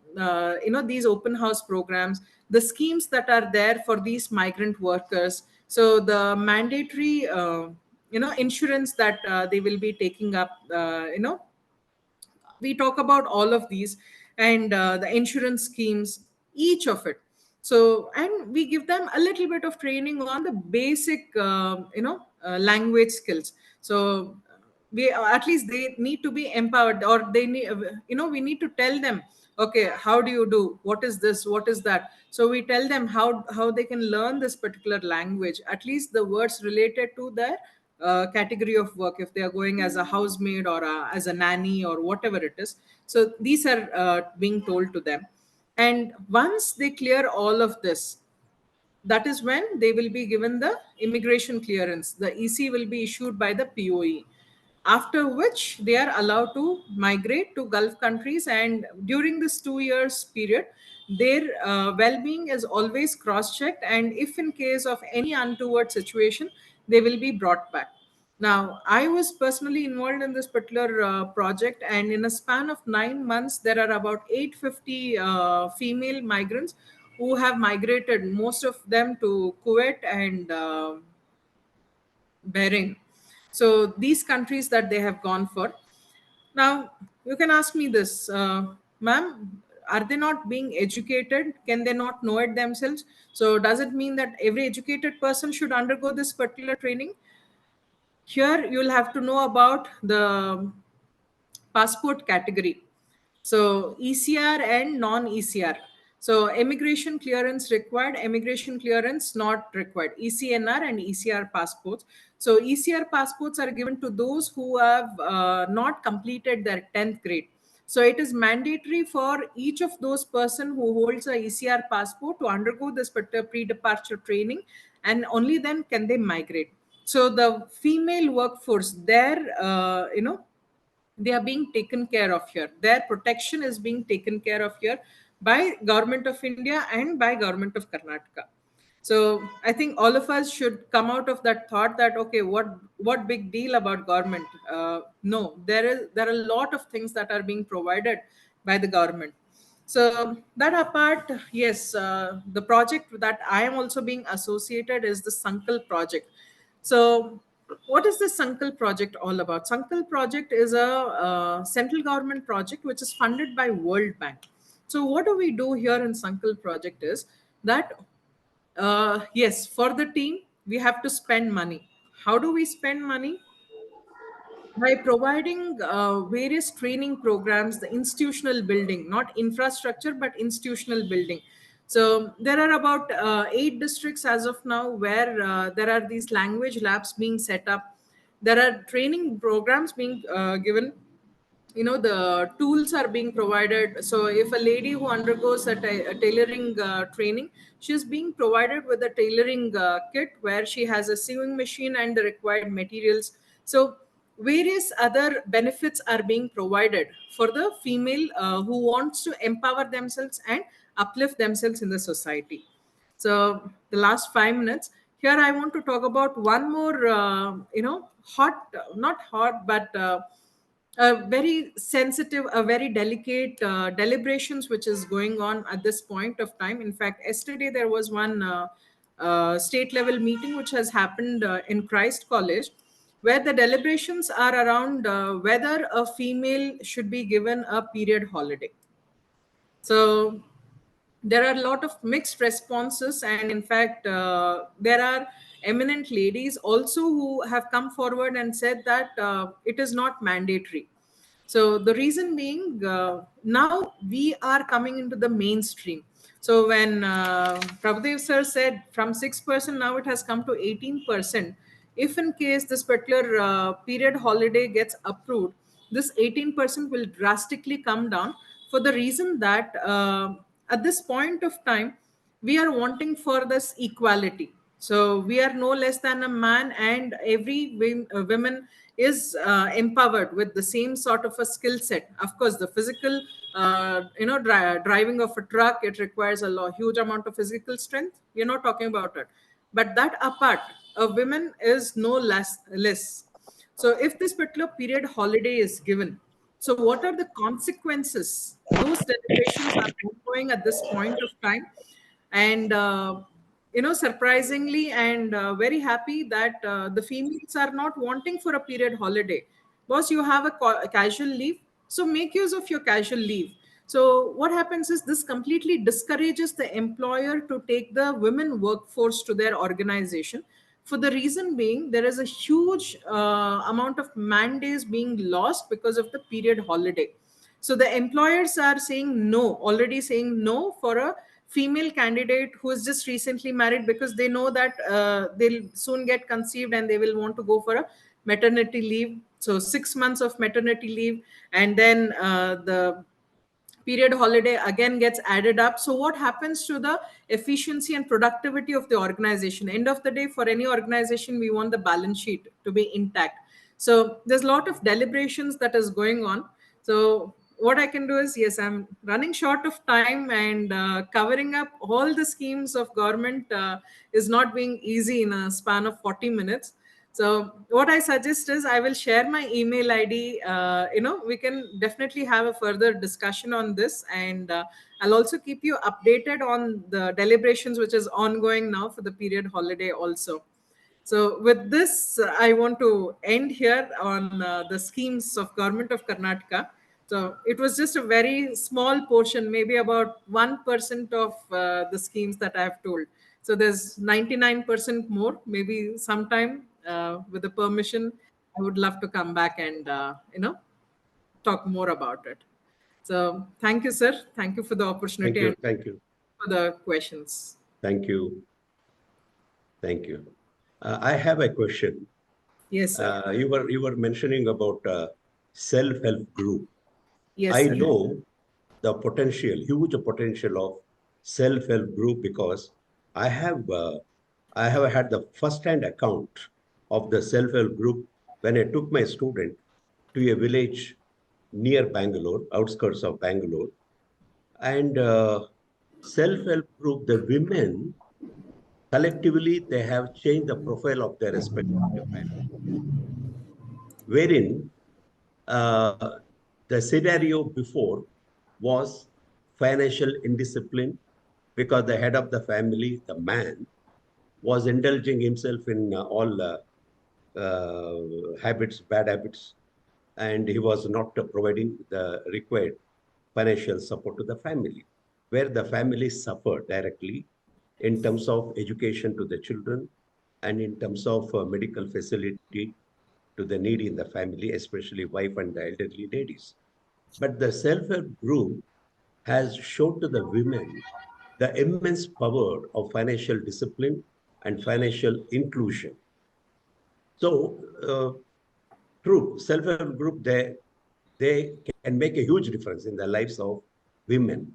Speaker 3: these open house programs, the schemes that are there for these migrant workers. So the mandatory insurance that they will be taking up, we talk about all of these, and the insurance schemes, each of it. So, and we give them a little bit of training on the basic language skills. So we, at least they need to be empowered, or they need, we need to tell them, okay, how do you do, what is this, what is that. So we tell them how they can learn this particular language, at least the words related to their category of work, if they are going as a housemaid or as a nanny or whatever it is. So these are being told to them. And once they clear all of this, that is when they will be given the immigration clearance. The EC will be issued by the POE, after which they are allowed to migrate to Gulf countries. And during this 2 years period, their well-being is always cross-checked, and if in case of any untoward situation, they will be brought back. Now, I was personally involved in this particular project, and in a span of 9 months, there are about 850 female migrants who have migrated, most of them to Kuwait and Bahrain. So these countries that they have gone for. Now, you can ask me this, ma'am, are they not being educated? Can they not know it themselves? So does it mean that every educated person should undergo this particular training? Here, you'll have to know about the passport category. So ECR and non-ECR. So immigration clearance required, immigration clearance not required. ECNR and ECR passports. So ECR passports are given to those who have not completed their 10th grade. So it is mandatory for each of those person who holds a ECR passport to undergo this particular pre-departure training, and only then can they migrate. So the female workforce, they are being taken care of here. Their protection is being taken care of here by Government of India and by Government of Karnataka. So I think all of us should come out of that thought that, okay, what big deal about government? No, there are a lot of things that are being provided by the government. So that apart, yes, the project that I am also being associated is the SANKALP project. So, what is the SANKALP project all about? SANKALP project is a central government project which is funded by World Bank. So, what do we do here in SANKALP project is that, yes, for the team, we have to spend money. How do we spend money? By providing various training programs, the institutional building, not infrastructure, but institutional building. So there are about 8 districts as of now where there are these language labs being set up. There are training programs being given. The tools are being provided. So if a lady who undergoes a tailoring training, she's being provided with a tailoring kit where she has a sewing machine and the required materials. So various other benefits are being provided for the female who wants to empower themselves and uplift themselves in the society. So the last 5 minutes here, I want to talk about one more, hot, not hot, but a very sensitive, a very delicate deliberations which is going on at this point of time. In fact, yesterday there was one state level meeting which has happened in Christ College, where the deliberations are around whether a female should be given a period holiday. So there are a lot of mixed responses, and in fact there are eminent ladies also who have come forward and said that it is not mandatory. So the reason being, now we are coming into the mainstream. So when Prabhu Dev sir said from 6% now it has come to 18%, if in case this particular period holiday gets approved, this 18% will drastically come down, for the reason that at this point of time we are wanting for this equality. So we are no less than a man, and every women is empowered with the same sort of a skill set. Of course, the physical, driving of a truck, it requires huge amount of physical strength. We're not talking about it, but that apart, a woman is no less. So if this particular period holiday is given, so what are the consequences? Those deliberations are ongoing at this point of time. And surprisingly and very happy that the females are not wanting for a period holiday. Boss, you have a casual leave, so make use of your casual leave. So what happens is this completely discourages the employer to take the women workforce to their organization, for the reason being there is a huge amount of man days being lost because of the period holiday. So the employers are saying no, already saying no for a female candidate who is just recently married, because they know that they'll soon get conceived and they will want to go for a maternity leave. So 6 months of maternity leave, and then the period holiday again gets added up. So what happens to the efficiency and productivity of the organization? End of the day, for any organization, we want the balance sheet to be intact. So there's a lot of deliberations that is going on. So what I can do is, yes, I'm running short of time, and covering up all the schemes of government is not being easy in a span of 40 minutes. So what I suggest is I will share my email ID. We can definitely have a further discussion on this, and I'll also keep you updated on the deliberations which is ongoing now for the period holiday also. So with this, I want to end here on the schemes of Government of Karnataka. So it was just a very small portion, maybe about 1% of the schemes that I have told. So there's 99% more. Maybe sometime with the permission, I would love to come back and talk more about it. So thank you, sir. Thank you for the opportunity and
Speaker 2: Thank you.
Speaker 3: for the questions.
Speaker 2: Thank you. Thank you. I have a question.
Speaker 3: Yes, sir.
Speaker 2: You were mentioning about self-help group.
Speaker 3: Yes,
Speaker 2: I
Speaker 3: sir.
Speaker 2: know the potential, huge potential of self-help group, because I have had the first-hand account of the self-help group when I took my student to a village near Bangalore, outskirts of Bangalore, and self-help group, the women collectively, they have changed the profile of their respective family, wherein the scenario before was financial indiscipline, because the head of the family, the man, was indulging himself in all habits, bad habits, and he was not providing the required financial support to the family, where the family suffered directly in terms of education to the children and in terms of medical facility to the needy in the family, especially wife and the elderly ladies. But the self-help group has shown to the women the immense power of financial discipline and financial inclusion. So, true, self-help group, they can make a huge difference in the lives of women.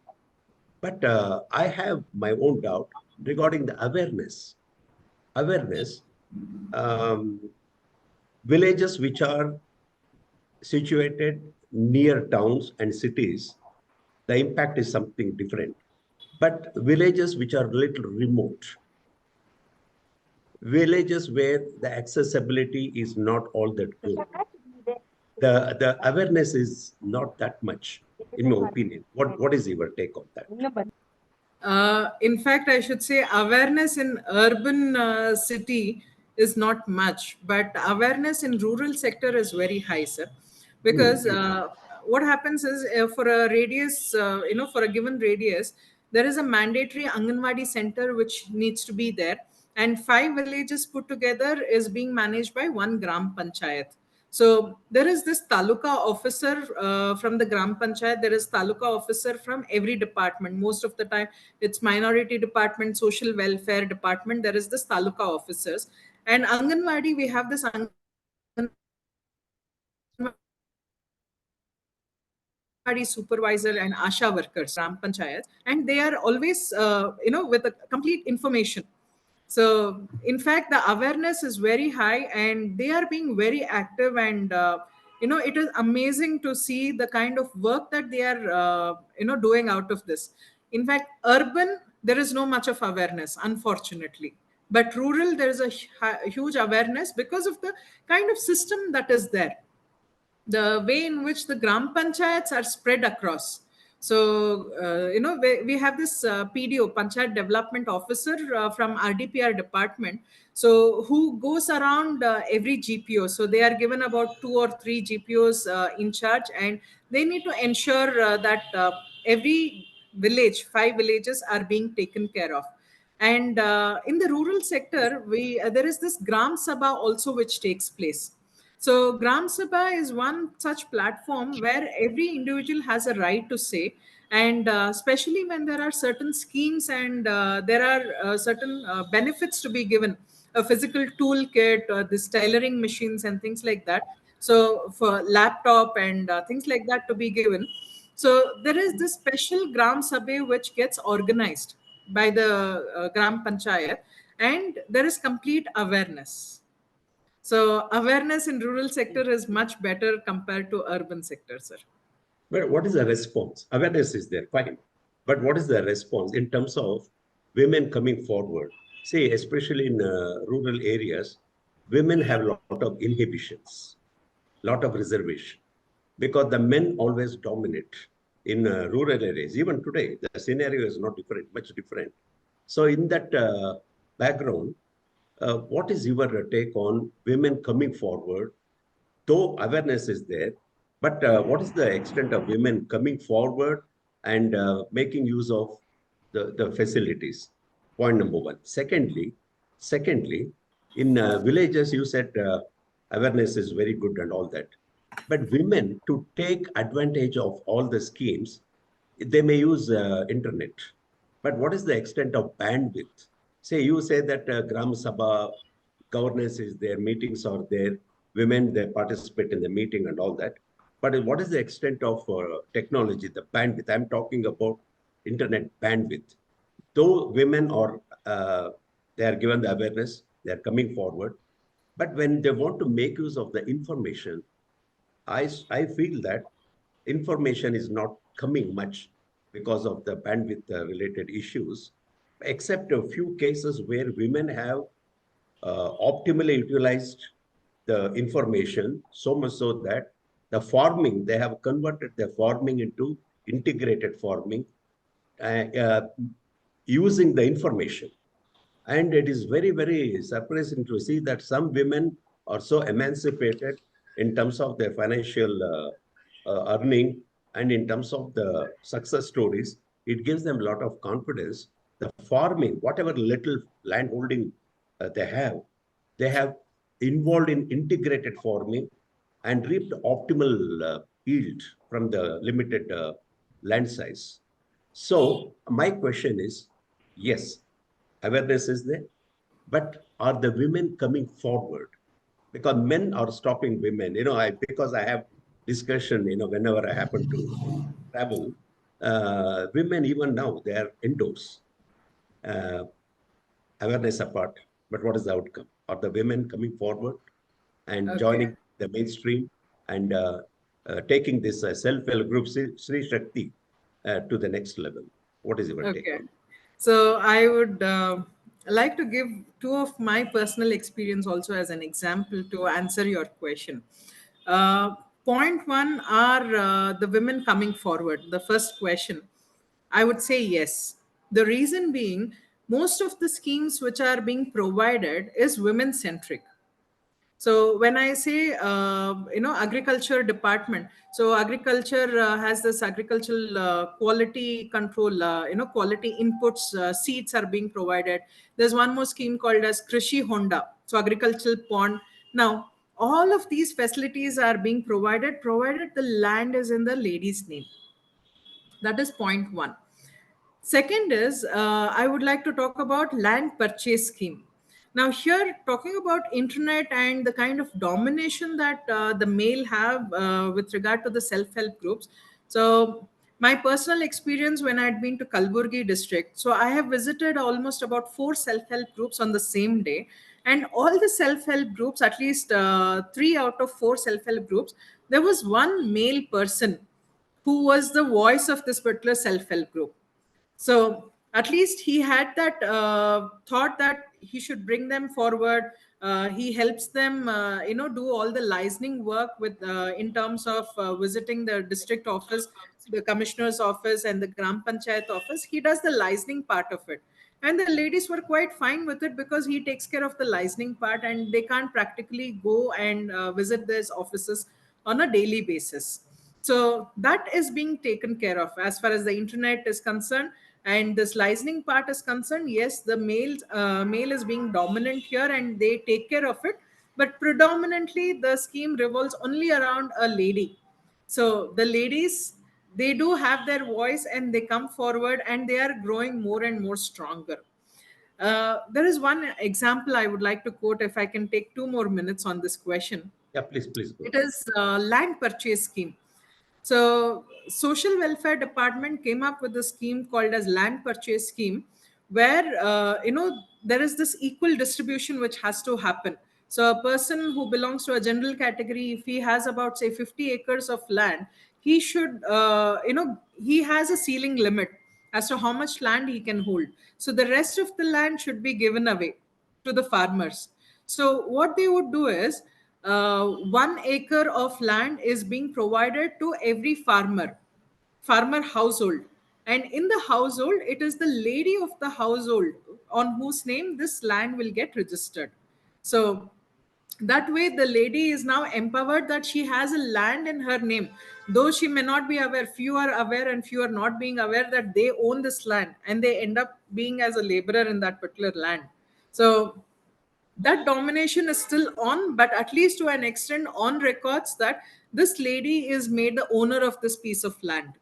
Speaker 2: But I have my own doubt regarding the awareness. Villages which are situated near towns and cities, the impact is something different. But villages which are little remote, villages where the accessibility is not all that good, the awareness is not that much, in my opinion. What is your take on that?
Speaker 3: In fact, I should say awareness in urban city is not much, but awareness in rural sector is very high, sir. Because what happens is for a radius, for a given radius, there is a mandatory Anganwadi center which needs to be there, and 5 villages put together is being managed by one Gram Panchayat. So there is this taluka officer from the Gram Panchayat. There is taluka officer from every department. Most of the time, it's minority department, social welfare department. There is this taluka officers, and Anganwadi. We have this Anganwadi supervisor and Asha workers, Gram Panchayat, and they are always with a complete information. So, in fact, the awareness is very high, and they are being very active. And it is amazing to see the kind of work that they are, doing out of this. In fact, urban there is no much of awareness, unfortunately. But rural, there is a huge awareness because of the kind of system that is there, the way in which the gram panchayats are spread across. So, we have this PDO, Panchayat Development Officer from RDPR department. So, who goes around every GPO. So, they are given about 2 or 3 GPOs in charge, and they need to ensure that every village, 5 villages are being taken care of. And in the rural sector, there is this Gram Sabha also which takes place. So Gram Sabha is one such platform where every individual has a right to say, and especially when there are certain schemes and there are certain benefits to be given, a physical toolkit, this tailoring machines and things like that. So for laptop and things like that to be given. So there is this special Gram Sabha which gets organized by the Gram Panchayat, and there is complete awareness. So awareness in rural sector is much better compared to urban sector, sir.
Speaker 2: But what is the response? Awareness is there, fine. But what is the response in terms of women coming forward? Say, especially in rural areas, women have a lot of inhibitions, lot of reservation, because the men always dominate in rural areas. Even today, the scenario is not different, much different. So in that background, what is your take on women coming forward? Though awareness is there, but what is the extent of women coming forward and making use of the facilities? Point number one. Secondly, in villages, you said awareness is very good and all that. But women, to take advantage of all the schemes, they may use internet. But what is the extent of bandwidth? Say, you say that Gram Sabha governance is there, meetings are there, women, they participate in the meeting and all that. But what is the extent of technology, the bandwidth? I'm talking about internet bandwidth. Though women are, they are given the awareness, they are coming forward. But when they want to make use of the information, I feel that information is not coming much because of the bandwidth related issues, except a few cases where women have optimally utilized the information, so much so that the farming, they have converted their farming into integrated farming using the information. And it is very, very surprising to see that some women are so emancipated in terms of their financial earning and in terms of the success stories. It gives them a lot of confidence. The farming, whatever little land holding they have involved in integrated farming and reaped optimal yield from the limited land size. So my question is, yes, awareness is there, but are the women coming forward? Because men are stopping women. Because I have discussion, whenever I happen to travel, women even now, they are indoors. Uh, Awareness apart, but what is the outcome? Are the women coming forward and
Speaker 3: Okay.
Speaker 2: joining the mainstream and taking this self-help group Sri Shakti to the next level? What is your take
Speaker 3: Okay.
Speaker 2: on?
Speaker 3: So I would like to give two of my personal experience also as an example to answer your question. Uh, Point one are the women coming forward. The first question, I would say yes. The reason being, most of the schemes which are being provided is women centric. So when I say agriculture department, so agriculture has this agricultural quality control, quality inputs, seeds are being provided. There's one more scheme called as Krishi Honda, so agricultural pond. Now all of these facilities are being provided the land is in the lady's name. That is point one. Second is, I would like to talk about land purchase scheme. Now, here talking about internet and the kind of domination that the male have with regard to the self-help groups. So, my personal experience when I had been to Kalburgi district, so I have visited almost about 4 self-help groups on the same day, and all the self-help groups, at least 3 out of 4 self-help groups, there was one male person who was the voice of this particular self-help group. So at least he had that thought that he should bring them forward. He helps them do all the licensing work with in terms of visiting the district office, the commissioner's office, and the gram panchayat office. He does the licensing part of it, and the ladies were quite fine with it because he takes care of the licensing part, and they can't practically go and visit these offices on a daily basis. So that is being taken care of as far as the internet is concerned. And this licensing part is concerned, yes, the male is being dominant here and they take care of it, but predominantly the scheme revolves only around a lady. So the ladies, they do have their voice and they come forward and they are growing more and more stronger. There is one example I would like to quote, if I can take 2 more minutes on this question.
Speaker 2: Yeah, please go.
Speaker 3: It is land purchase scheme. So social welfare department came up with a scheme called as land purchase scheme, where there is this equal distribution which has to happen. So a person who belongs to a general category, if he has about say 50 acres of land, he should he has a ceiling limit as to how much land he can hold. So the rest of the land should be given away to the farmers. So what they would do is 1 acre of land is being provided to every farmer household, and in the household it is the lady of the household on whose name this land will get registered. So that way the lady is now empowered that she has a land in her name, though she may not be aware. Few are aware and few are not being aware that they own this land, and they end up being as a laborer in that particular land. So that domination is still on, but at least to an extent on records that this lady is made the owner of this piece of land.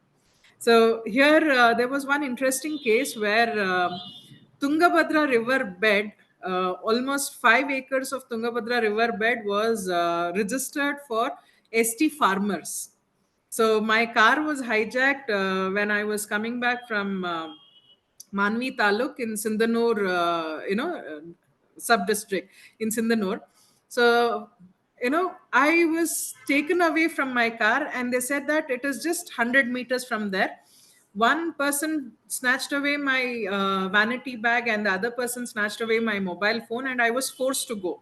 Speaker 3: So here there was one interesting case where Tungabhadra river bed, almost 5 acres of Tungabhadra river bed was registered for ST farmers. So my car was hijacked when I was coming back from Manvi Taluk in Sindanur, sub district in Sindanur. So, I was taken away from my car, and they said that it is just 100 meters from there. One person snatched away my vanity bag, and the other person snatched away my mobile phone, and I was forced to go.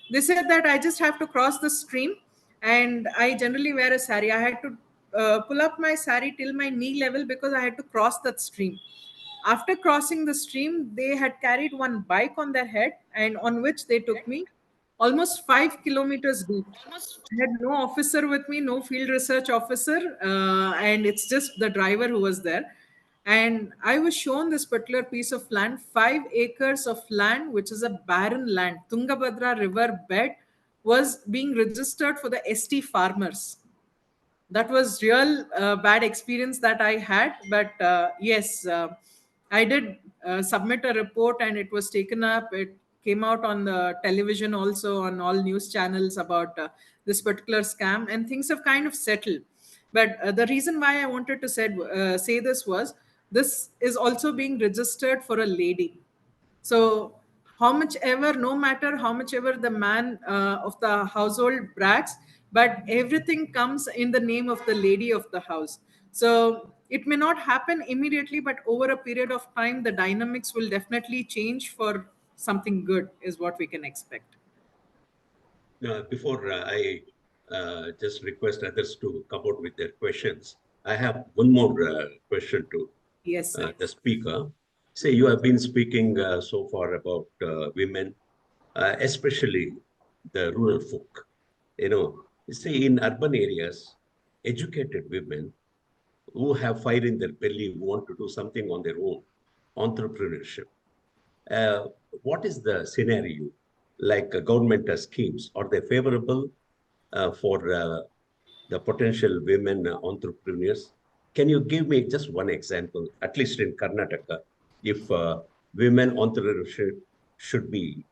Speaker 3: They said that I just have to cross the stream, and I generally wear a sari. I had to pull up my sari till my knee level because I had to cross that stream. After crossing the stream, they had carried one bike on their head, and on which they took me almost 5 kilometers deep. I had no officer with me, no field research officer, and it's just the driver who was there. And I was shown this particular piece of land, 5 acres of land, which is a barren land. Tungabhadra river bed was being registered for the ST farmers. That was real bad experience that I had, but yes, I did submit a report and it was taken up. It came out on the television also, on all news channels, about this particular scam, and things have kind of settled. But the reason why I wanted to say this was, this is also being registered for a lady. So how much ever, no matter how much ever the man of the household brags, but everything comes in the name of the lady of the house. So it may not happen immediately, but over a period of time, the dynamics will definitely change for something good, is what we can expect.
Speaker 2: Before I just request others to come out with their questions, I have one more question to
Speaker 3: Yes, sir.
Speaker 2: the speaker. Say, you have been speaking so far about women, especially the rural folk. See, in urban areas, educated women who have fire in their belly, who want to do something on their own, entrepreneurship. Uh, what is the scenario? Like government schemes, are they favorable for the potential women entrepreneurs? Can you give me just one example, at least in Karnataka, if women entrepreneurship should be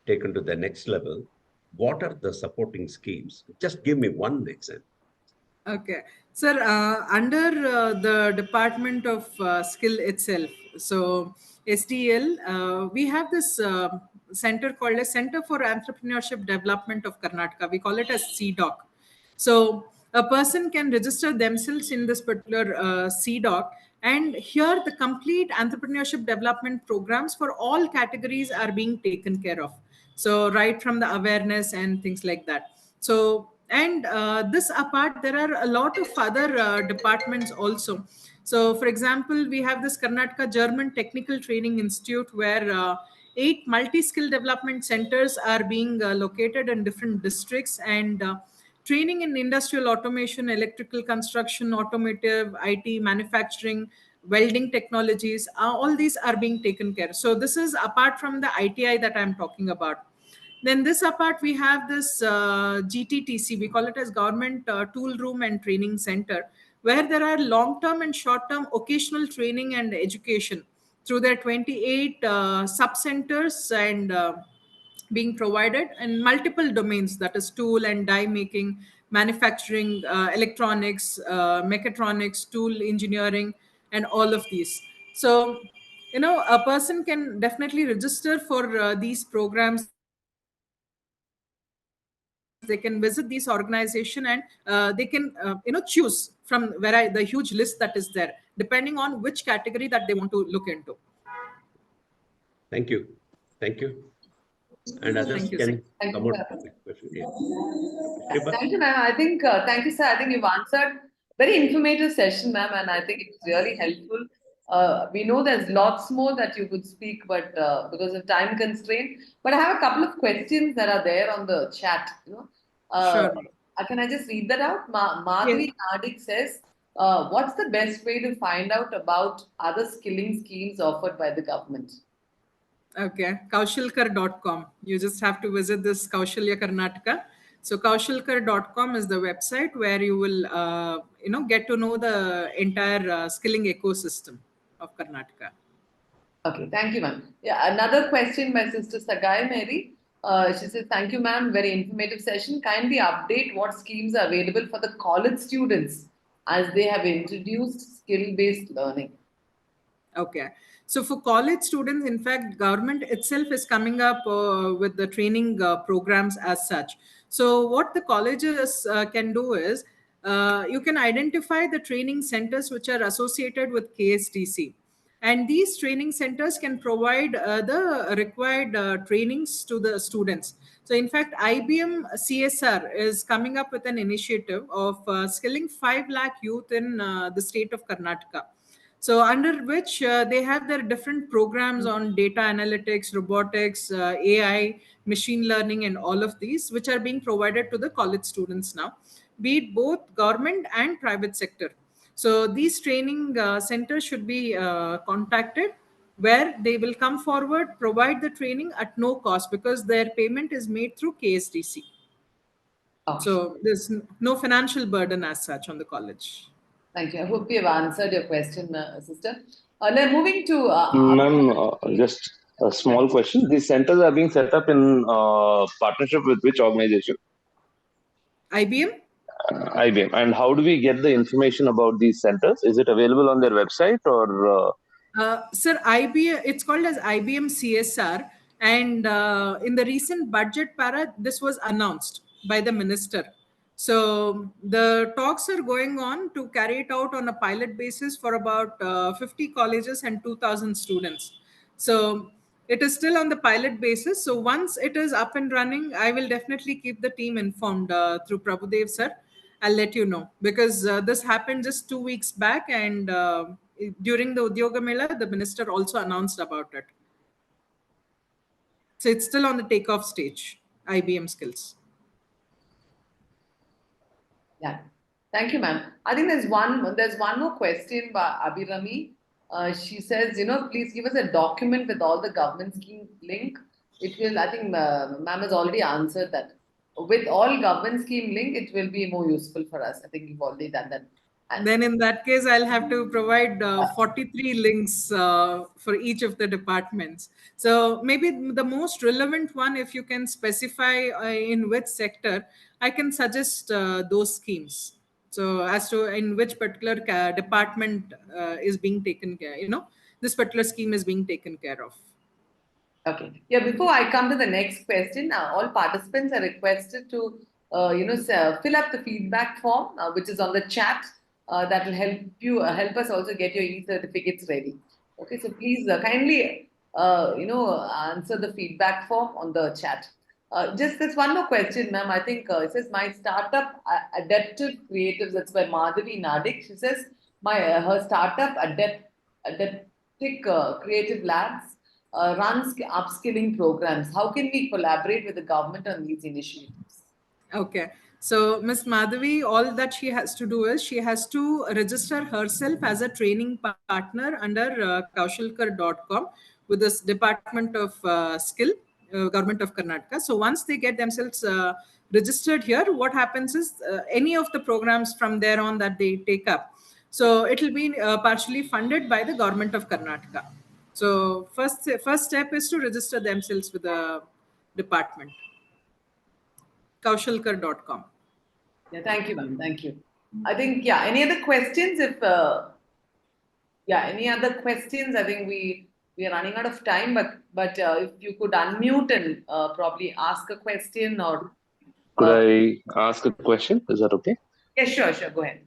Speaker 2: taken to the next level? What are the supporting schemes? Just give me one example.
Speaker 3: Okay. Sir, under the Department of Skill itself, so STL, we have this center called a Center for Entrepreneurship Development of Karnataka. We call it as CDOC. So a person can register themselves in this particular CDOC, and here the complete entrepreneurship development programs for all categories are being taken care of. So right from the awareness and things like that. So and this apart, there are a lot of other departments also. So for example, we have this Karnataka German Technical Training Institute, where 8 multi-skill development centers are being located in different districts, and training in industrial automation, electrical construction, automotive, IT, manufacturing, welding technologies, all these are being taken care. So this is apart from the ITI that I'm talking about. Then this apart, we have this GTTC, we call it as Government Tool Room and Training Center, where there are long-term and short-term occasional training and education through their 28 sub-centers, and being provided in multiple domains, that is tool and die making, manufacturing, electronics, mechatronics, tool engineering, and all of these. So a person can definitely register for these programs. They can visit these organization, and they can choose from the huge list that is there, depending on which category that they want to look into.
Speaker 2: Thank you. Thank you. And
Speaker 3: Thank
Speaker 2: others
Speaker 3: you, sir.
Speaker 2: can
Speaker 1: Thank
Speaker 2: come
Speaker 1: you,
Speaker 2: out
Speaker 1: sir.
Speaker 2: with the question. Yeah. Shriba?
Speaker 1: Thank you, ma'am. I think, thank you, sir. I think you've answered very informative session, ma'am, and I think it's really helpful. We know there's lots more that you could speak, but because of time constraint, but I have a couple of questions that are there on the chat. Uh,
Speaker 3: Sure.
Speaker 1: can I just read that out?
Speaker 3: Yes.
Speaker 1: Madhvi Nadik says, "What's the best way to find out about other skilling schemes offered by the government?"
Speaker 3: Okay, kaushilkar.com. You just have to visit this Kaushalya Karnataka. So kaushilkar.com is the website where you will, get to know the entire skilling ecosystem of Karnataka.
Speaker 1: Okay, thank you, ma'am. Yeah, another question by Sister Sagai Mary. She says, "Thank you, ma'am. Very informative session. Kindly update what schemes are available for the college students as they have introduced skill-based learning."
Speaker 3: Okay. So for college students, in fact, government itself is coming up with the training programs as such. So what the colleges can do is, you can identify the training centers which are associated with KSTC. And these training centers can provide the required trainings to the students. So in fact, IBM CSR is coming up with an initiative of skilling 5 lakh youth in the state of Karnataka. So under which they have their different programs on data analytics, robotics, AI, machine learning, and all of these, which are being provided to the college students now, be it both government and private sector. So these training centers should be contacted, where they will come forward, provide the training at no cost, because their payment is made through KSDC.
Speaker 1: Okay,
Speaker 3: So there's no financial burden as such on the college.
Speaker 1: thank you. I hope we have answered your question, sister. Now moving to
Speaker 6: Ma'am, just a small question. These centers are being set up in partnership with which organization?
Speaker 3: IBM.
Speaker 6: IBM. And how do we get the information about these centers? Is it available on their website or?
Speaker 3: Sir, IBM, it's called as IBM CSR. And in the recent budget para, this was announced by the minister. So the talks are going on to carry it out on a pilot basis for about 50 colleges and 2,000 students. So it is still on the pilot basis. So once it is up and running, I will definitely keep the team informed through Prabhu Dev sir. I'll let you know, because this happened just 2 weeks back, and during the Udyoga Mela, the minister also announced about it. So it's still on the takeoff stage, IBM skills.
Speaker 1: Yeah. Thank you, ma'am. I think there's one more question by Abhirami. She says, please give us a document with all the government scheme link. It will, I think, ma'am has already answered that. With all government scheme link, it will be more useful for us. I think you've already done that. And
Speaker 3: Then in that case, I'll have to provide 43 links for each of the departments. So maybe the most relevant one, if you can specify in which sector, I can suggest those schemes. So as to in which particular department is being taken care, this particular scheme is being taken care of.
Speaker 1: okay. Yeah, before I come to the next question, all participants are requested to, fill up the feedback form, which is on the chat. That will help us also get your e-certificates ready. Okay, so please kindly, answer the feedback form on the chat. Just this one more question, ma'am. I think it says my startup Adaptive Creatives. That's by Madhavi Nadik. She says her startup Adaptic Creative Labs runs upskilling programs. How can we collaborate with the government on these initiatives?
Speaker 3: Okay. So Ms. Madhavi, all that she has to do is she has to register herself as a training partner under kaushalkar.com with this Department of Skill, Government of Karnataka. So once they get themselves registered here, what happens is any of the programs from there on that they take up, so it will be partially funded by the Government of Karnataka. So first step is to register themselves with the department. kaushalkar.com.
Speaker 1: Yeah, thank you, ma'am. Thank you. I think, yeah, any other questions? Any other questions? I think we are running out of time, but if you could unmute and probably ask a question or.
Speaker 6: Could I ask a question? Is that okay?
Speaker 1: Yeah, sure. Go ahead.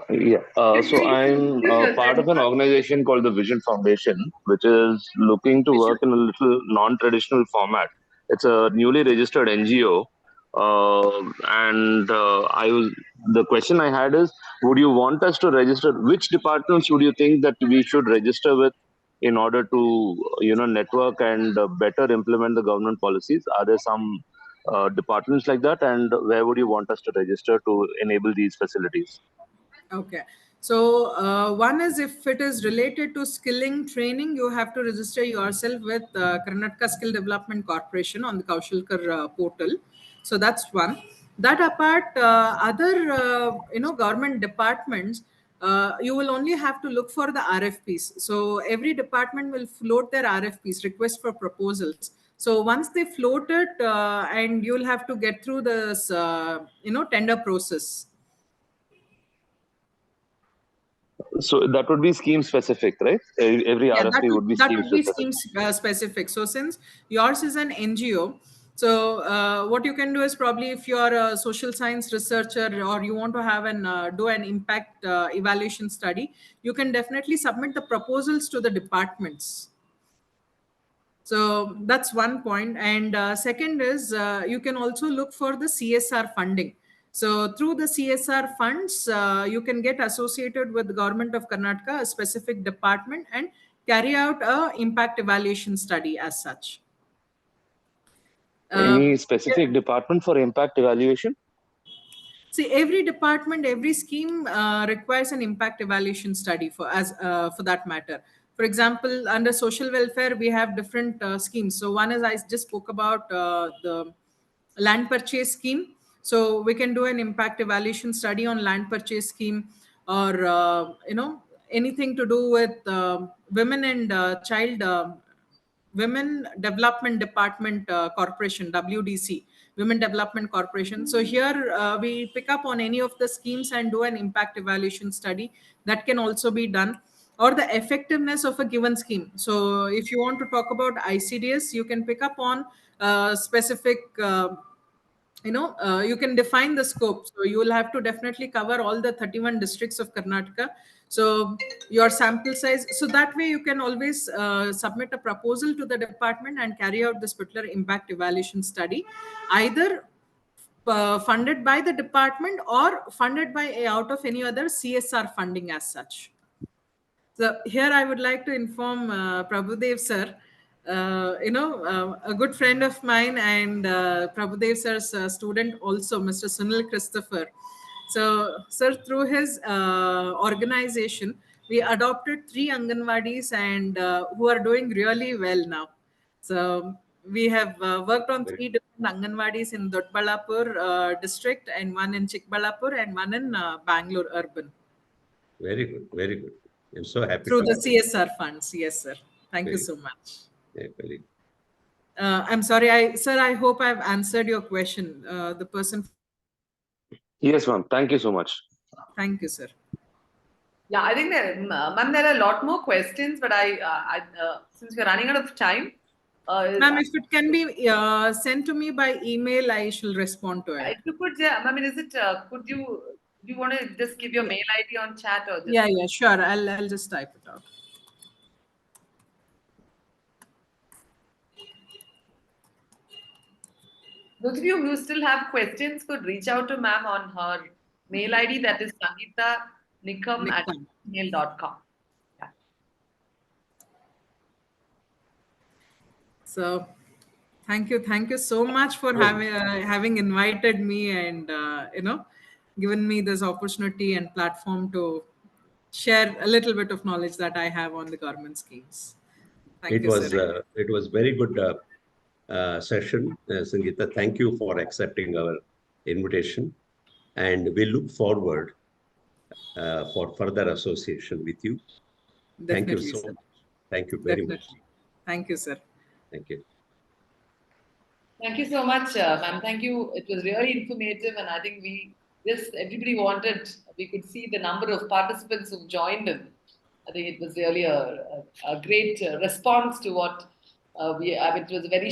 Speaker 6: Yeah. So I'm part of an organization called the Vision Foundation, which is looking to work in a little non-traditional format. It's a newly registered NGO, and the question I had is, would you want us to register? Which departments would you think that we should register with in order to network and better implement the government policies? Are there some departments like that, and where would you want us to register to enable these facilities?
Speaker 3: Okay. So one is, if it is related to skilling training, you have to register yourself with Karnataka Skill Development Corporation on the Kaushalkar portal. So that's one. That apart, other government departments, you will only have to look for the RFPs. So every department will float their RFPs, request for proposals. So once they float it, and you'll have to get through this tender process.
Speaker 6: So that would be scheme specific, right? Every
Speaker 3: Yeah,
Speaker 6: RFP would be
Speaker 3: that
Speaker 6: scheme
Speaker 3: would be
Speaker 6: specific.
Speaker 3: scheme specific. So since yours is an NGO, so what you can do is, probably if you are a social science researcher or you want to have do an impact evaluation study, you can definitely submit the proposals to the departments. So that's one point. And second is, you can also look for the CSR funding. So through the CSR funds, you can get associated with the Government of Karnataka, a specific department, and carry out a impact evaluation study as such.
Speaker 6: Any specific department for impact evaluation?
Speaker 3: See, every department, every scheme requires an impact evaluation study for that matter. For example, under social welfare, we have different schemes. So one is, I just spoke about the land purchase scheme. So we can do an impact evaluation study on land purchase scheme, or anything to do with women and child. Women Development Department Corporation, WDC, Women Development Corporation. So here we pick up on any of the schemes and do an impact evaluation study. That can also be done, or the effectiveness of a given scheme. So if you want to talk about ICDS, you can pick up on specific you can define the scope. So you will have to definitely cover all the 31 districts of Karnataka. So your sample size, so that way you can always submit a proposal to the department and carry out this particular impact evaluation study, either funded by the department or funded by out of any other CSR funding as such. So here I would like to inform Prabhu Dev sir, a good friend of mine and Prabhu Dev sir's student also, Mr. Sunil Christopher. So, sir, through his organization, we adopted 3 Anganwadis and who are doing really well now. So we have worked on 3 different Anganwadis in Doddaballapur district, and one in Chikballapur and one in Bangalore urban.
Speaker 2: Very good, very good. I'm so happy.
Speaker 3: Through the CSR funds. Yes, sir. Thank you so much.
Speaker 2: Yeah, very good.
Speaker 3: I'm sorry, sir, I hope I've answered your question. The person.
Speaker 6: Yes, ma'am. Thank you so much.
Speaker 3: Thank you, sir.
Speaker 1: Yeah, I think ma'am, there are a lot more questions, but since we're running out of time,
Speaker 3: ma'am, if it can be sent to me by email, I shall respond to it.
Speaker 1: If you could, I mean, could you want to just give your mail ID on chat or just?
Speaker 3: Yeah, sure. I'll just type it out.
Speaker 1: Those of you who still have questions could reach out to ma'am on her mail ID, that is Sangeetha Nikkam at gmail.com. Yeah.
Speaker 3: So thank you so much for having invited me and given me this opportunity and platform to share a little bit of knowledge that I have on the government schemes. Thank you, sir.
Speaker 2: It was very good session, Sangeetha. Thank you for accepting our invitation, and we look forward for further association with you.
Speaker 3: Definitely,
Speaker 2: thank you so
Speaker 3: sir.
Speaker 2: much. Thank you very much.
Speaker 3: Thank you, sir.
Speaker 2: Thank you.
Speaker 1: Thank you so much, ma'am. Thank you. It was really informative, and I think everybody wanted, we could see the number of participants who joined in. I think it was really a great response to what it was a very,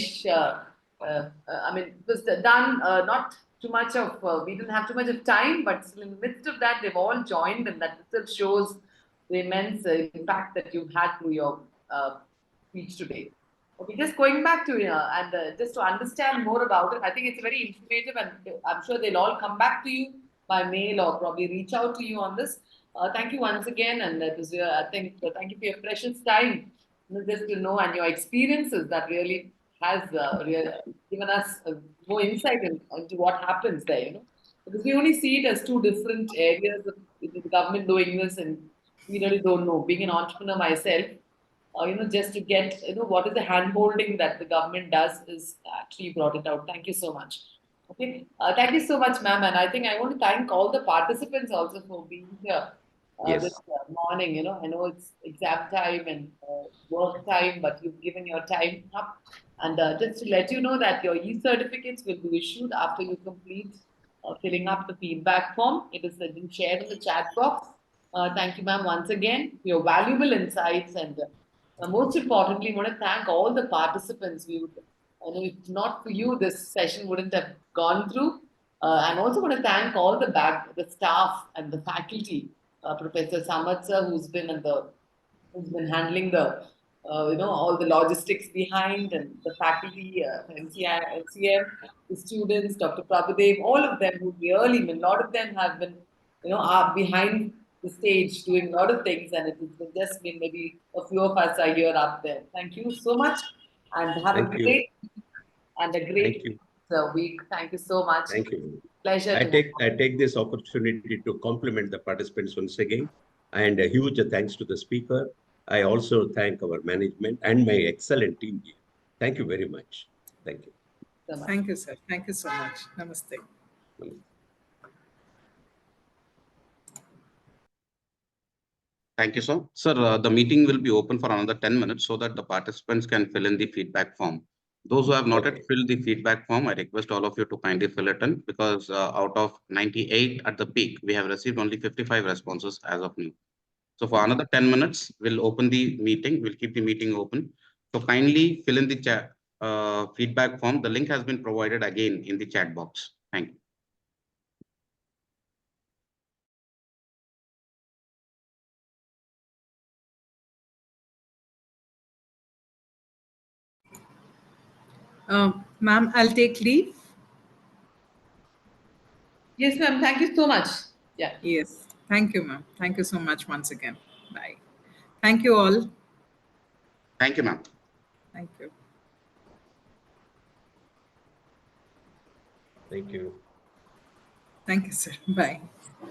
Speaker 1: it was done not too much of, we didn't have too much of time, but still in the midst of that, they've all joined, and that itself shows the immense impact that you've had through your speech today. Okay, just going back to just to understand more about it, I think it's very informative, and I'm sure they'll all come back to you by mail or probably reach out to you on this. Thank you once again, and it was, thank you for your precious time, just to know, and your experiences that really has given us more insight into what happens there. Because we only see it as 2 different areas of the government doing this, and we really don't know. Being an entrepreneur myself, just to get, what is the hand-holding that the government does is actually brought it out. Thank you so much. Okay. Thank you so much, ma'am. And I think I want to thank all the participants also for being here this morning. I know it's exam time and work time, but you've given your time up. And just to let you know that your e-certificates will be issued after you complete filling up the feedback form. It has been shared in the chat box. Thank you, ma'am, once again for your valuable insights, and most importantly, I want to thank all the participants. If not for you, this session wouldn't have gone through. And also want to thank all the staff and the faculty, Professor Samat sir, who's been handling the all the logistics behind, and the faculty, NCM, the students, Dr. Prabhu Dev, all of them who really, a lot of them have been, are behind the stage doing a lot of things, and it has just been maybe a few of us are here up there. Thank you so much, and have a great week. Thank you so much.
Speaker 2: Thank you.
Speaker 1: Pleasure.
Speaker 2: I take this opportunity to compliment the participants once again, and a huge thanks to the speaker. I also thank our management and my excellent team here. Thank you very much. Thank you.
Speaker 3: Thank you, sir. Thank you so much. Namaste.
Speaker 7: Thank you, sir. Sir, the meeting will be open for another 10 minutes so that the participants can fill in the feedback form. Those who have not yet filled the feedback form, I request all of you to kindly fill it in, because out of 98 at the peak, we have received only 55 responses as of now. So for another 10 minutes, we'll open the meeting. We'll keep the meeting open. So kindly fill in the chat feedback form. The link has been provided again in the chat box. Thank you.
Speaker 3: Ma'am, I'll take leave.
Speaker 1: Yes, ma'am. Thank you so much. Yeah.
Speaker 3: Yes. Thank you, ma'am. Thank you so much once again. Bye. Thank you all.
Speaker 7: Thank you, ma'am.
Speaker 3: Thank you.
Speaker 2: Thank you.
Speaker 3: Thank you, sir. Bye.